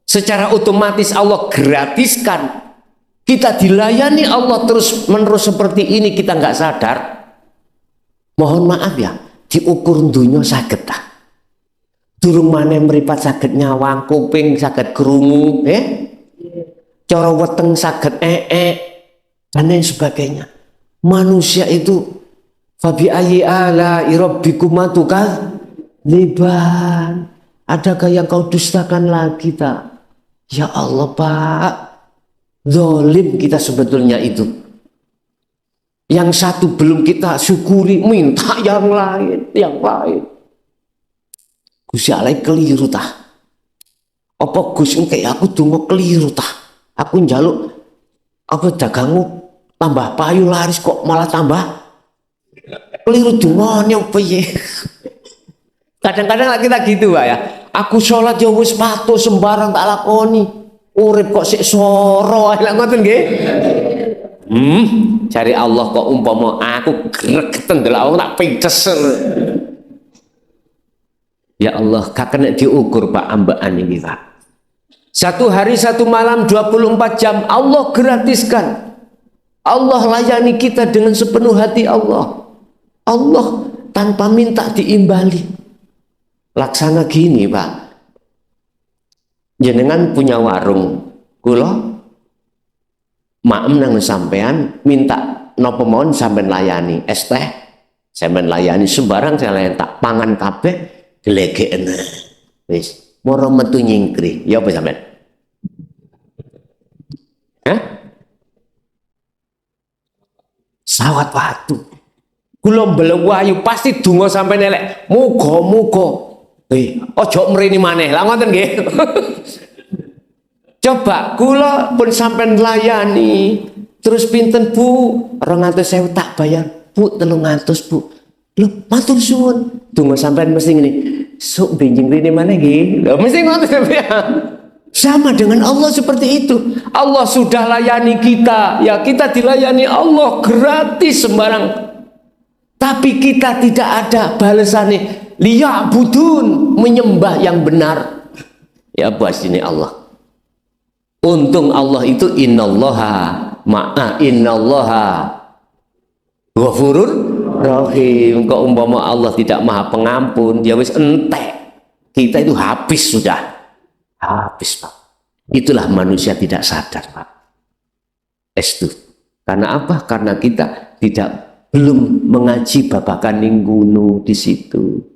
secara otomatis Allah gratiskan. Kita dilayani Allah terus menerus seperti ini, kita nggak sadar. Mohon maaf ya, diukur dunia saged ta. Durung maneh mripat saged nyawang, kuping saged krungu, cara weteng saged dan lain sebagainya. Manusia itu fabi ayyi ala rabbikuma tukadziban. Adakah yang kau dustakan lagi tak? Ya Allah Pak, zalim kita sebetulnya itu. Yang satu belum kita syukuri, minta yang lain, Gusti Allah keliru tah. Apa Gus engke aku donga keliru tah? Aku njaluk apa dagangmu tambah payu laris kok malah tambah keliru dungane piye? Kadang-kadang kita gitu Pak ya. Aku sholat ya wis patuh sembarang tak lakoni. Urip kok sik soro ae lak ngoten nggih. Cari Allah kok umpama aku gregeten delok wong tak pinces. Ya Allah, kakek diukur Pak ambaan ini Pak. Satu hari satu malam 24 jam Allah gratiskan. Allah layani kita dengan sepenuh hati Allah. Allah tanpa minta diimbali. Laksana gini Pak, jenengan punya warung, kula maem nang sampean minta napa mawon sampean layani, es teh sampean layani, sembarang saya layani, tak pangan kabeh dilegekne. Wis, moro metu nyingkri. Ya apa sampean? Sawat watu. Kula mbelewayu pasti donga sampai nelek. Muga-muga ojo mrene maneh. Lah ngoten nggih. Coba kula pun sampean layani. Terus pinten Bu? 200.000 tak bayar. Bu 300 Bu. Lho, matur suwun. Donga sampean mesti ngene. Sok benjing rene maneh nggih. Lho mesti ngoten ya. Sama dengan Allah seperti itu. Allah sudah layani kita. Ya kita dilayani Allah gratis sembarang. Tapi kita tidak ada balasannya. Liya'budun, menyembah yang benar. Ya buat sini Allah. Untung Allah itu innallaha ghafurur rahim. Kok umpama Allah tidak maha pengampun, ya wis entek. Kita itu habis sudah. Habis Pak. Itulah manusia tidak sadar Pak. Estu. Karena apa? Karena kita belum mengaji babakan ninggunu di situ.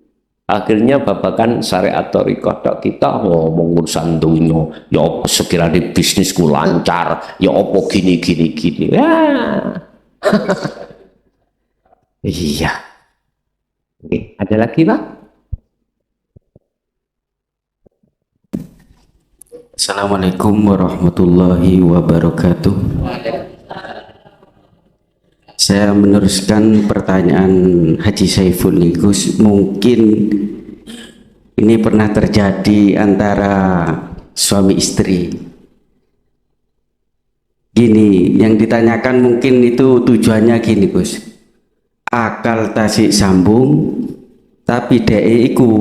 Akhirnya babakan syariat thariqah kita ngomong urusan dunia, ya apa sekiranya bisnisku lancar, ya apa gini. Ya. Iya. Oke, ada lagi Pak? Assalamualaikum warahmatullahi wabarakatuh. Saya meneruskan pertanyaan Haji Saiful nih Gus. Mungkin ini pernah terjadi antara suami istri. Gini, yang ditanyakan mungkin itu tujuannya gini Gus. Akal tasik sambung, tapi dhek iku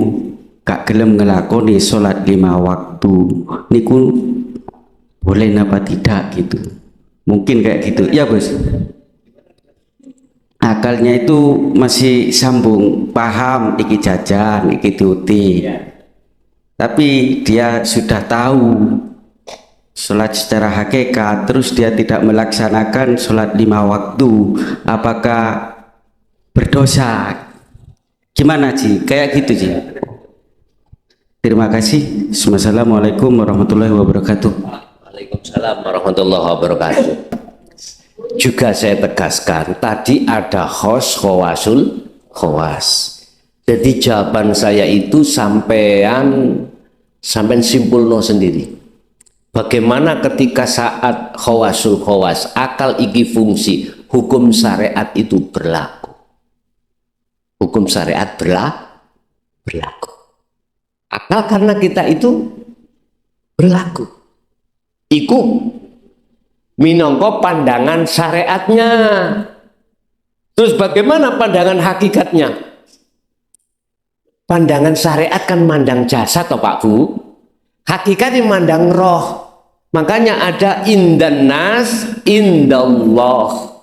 gak gelem ngelakoni sholat 5 waktu. Niku boleh napa tidak gitu. Mungkin kayak gitu. Ya Gus. Akalnya itu masih sambung, paham iki jajan, iki tuti. Tapi dia sudah tahu sholat secara hakikat, terus dia tidak melaksanakan sholat 5 waktu. Apakah berdosa? Gimana Ji? Kayak gitu Ji. Terima kasih. Assalamualaikum warahmatullahi wabarakatuh. Waalaikumsalam warahmatullahi wabarakatuh. Juga saya tegaskan, tadi ada khawas. Jadi jawaban saya itu sampean Sampai simpulno sendiri. Bagaimana ketika saat khawasul khawas, akal iki fungsi, hukum syariat itu berlaku. Hukum syariat berlaku. Akal karena kita itu berlaku. Iku minangka pandangan syariatnya. Terus bagaimana pandangan hakikatnya? Pandangan syariat kan mandang jasad toh Pak Bu. Hakikatnya mandang roh. Makanya ada indan nas indallah.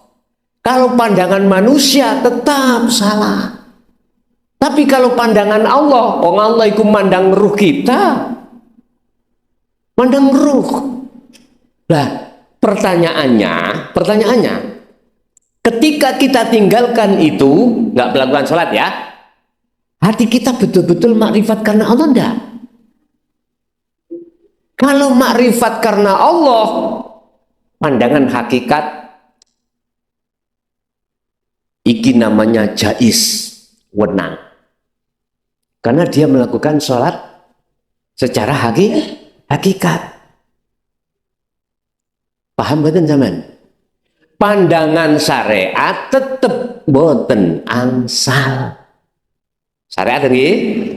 Kalau pandangan manusia tetap salah. Tapi kalau pandangan Allah, Allah itu mandang ruh kita. Mandang ruh. Nah, pertanyaannya, ketika kita tinggalkan itu, nggak melakukan sholat ya, hati kita betul-betul makrifat karena Allah enggak? Kalau makrifat karena Allah, pandangan hakikat, iki namanya jais, wenang. Karena dia melakukan sholat secara hakikat. Paham betul zaman? Pandangan syariat tetap boten angsal. Syariat ini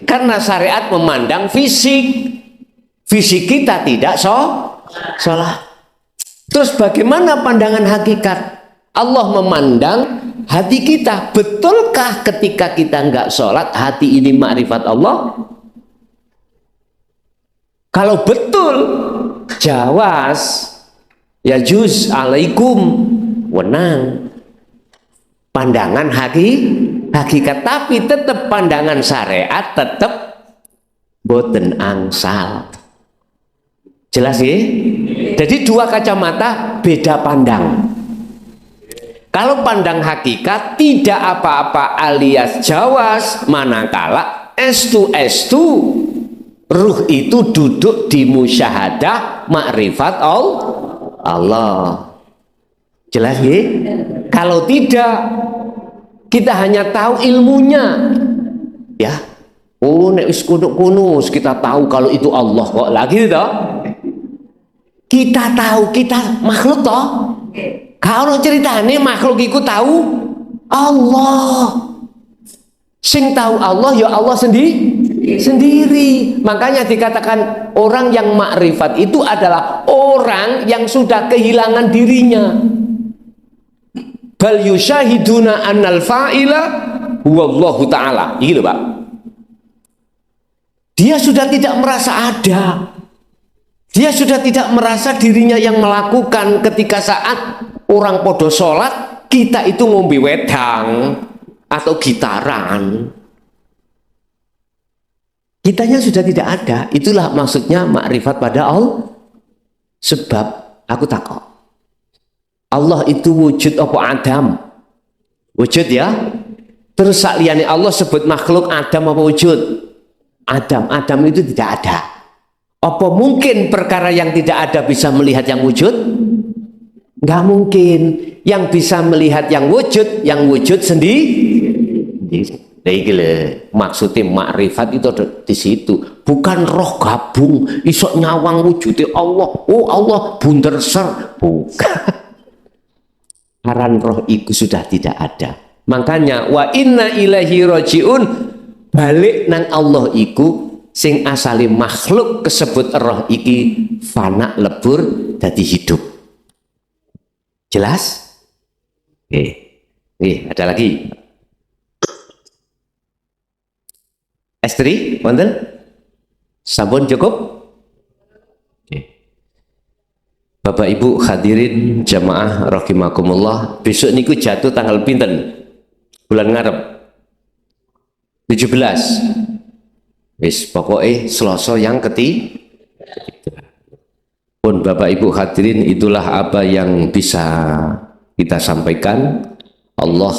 karena syariat memandang fisik. Fisik kita tidak sholat. Terus bagaimana pandangan hakikat? Allah memandang hati kita. Betulkah ketika kita enggak sholat hati ini makrifat Allah? Kalau betul, jawas ya juz alaikum wenang. Pandangan hakikat, tapi tetap pandangan syariat tetap boten angsal. Jelas ya? Jadi dua kacamata beda pandang. Kalau pandang hakikat tidak apa-apa alias jawas, manakala estu ruh itu duduk di musyahadah makrifat Allah. Jelas ya? Kalau tidak, kita hanya tahu ilmunya. Ya. Oh, nek wis kunus kita tahu kalau itu Allah kok lagi toh. Kita tahu kita makhluk toh. Kalau ceritane makhluk itu tahu Allah. Sing tahu Allah ya Allah sendiri. Makanya dikatakan orang yang makrifat itu adalah orang yang sudah kehilangan dirinya. Bal yusyahiduna annal fa'ila huwallahu ta'ala. Gitu Pak. Dia sudah tidak merasa ada. Dia sudah tidak merasa dirinya yang melakukan ketika saat orang podo sholat, kita itu ngombe wedang atau gitaran. Kitanya sudah tidak ada. Itulah maksudnya makrifat pada Allah. Sebab aku takut. Allah itu wujud apa Adam? Wujud ya. Terus sakliyane Allah sebut makhluk Adam apa wujud? Adam itu tidak ada. Apa mungkin perkara yang tidak ada bisa melihat yang wujud? Nggak mungkin. Yang bisa melihat yang wujud sendiri. Maksudnya makrifat itu ada di situ. Bukan roh gabung, isok nyawang wujudnya Allah. Oh Allah bunder ser. Bukan. Aran roh itu sudah tidak ada. Makanya wa inna ilaihi rajiun, balik nang Allah iku sing asali makhluk kesebut roh iki fana lebur dadi hidup. Jelas? Ada lagi. Estri, wonten? Sampun cukup? Bapak Ibu hadirin jamaah rahimakumullah, besok niku jatuh tanggal pinten? Bulan ngarep 17. Wis pokoknya Selasa yang ketiga. Pun Bapak Ibu hadirin, itulah apa yang bisa kita sampaikan. Allah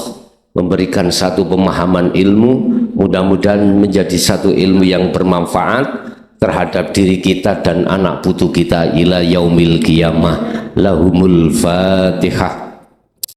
memberikan satu pemahaman ilmu, mudah-mudahan menjadi satu ilmu yang bermanfaat terhadap diri kita dan anak putu kita ila yaumil qiyamah. Lahumul Fatihah.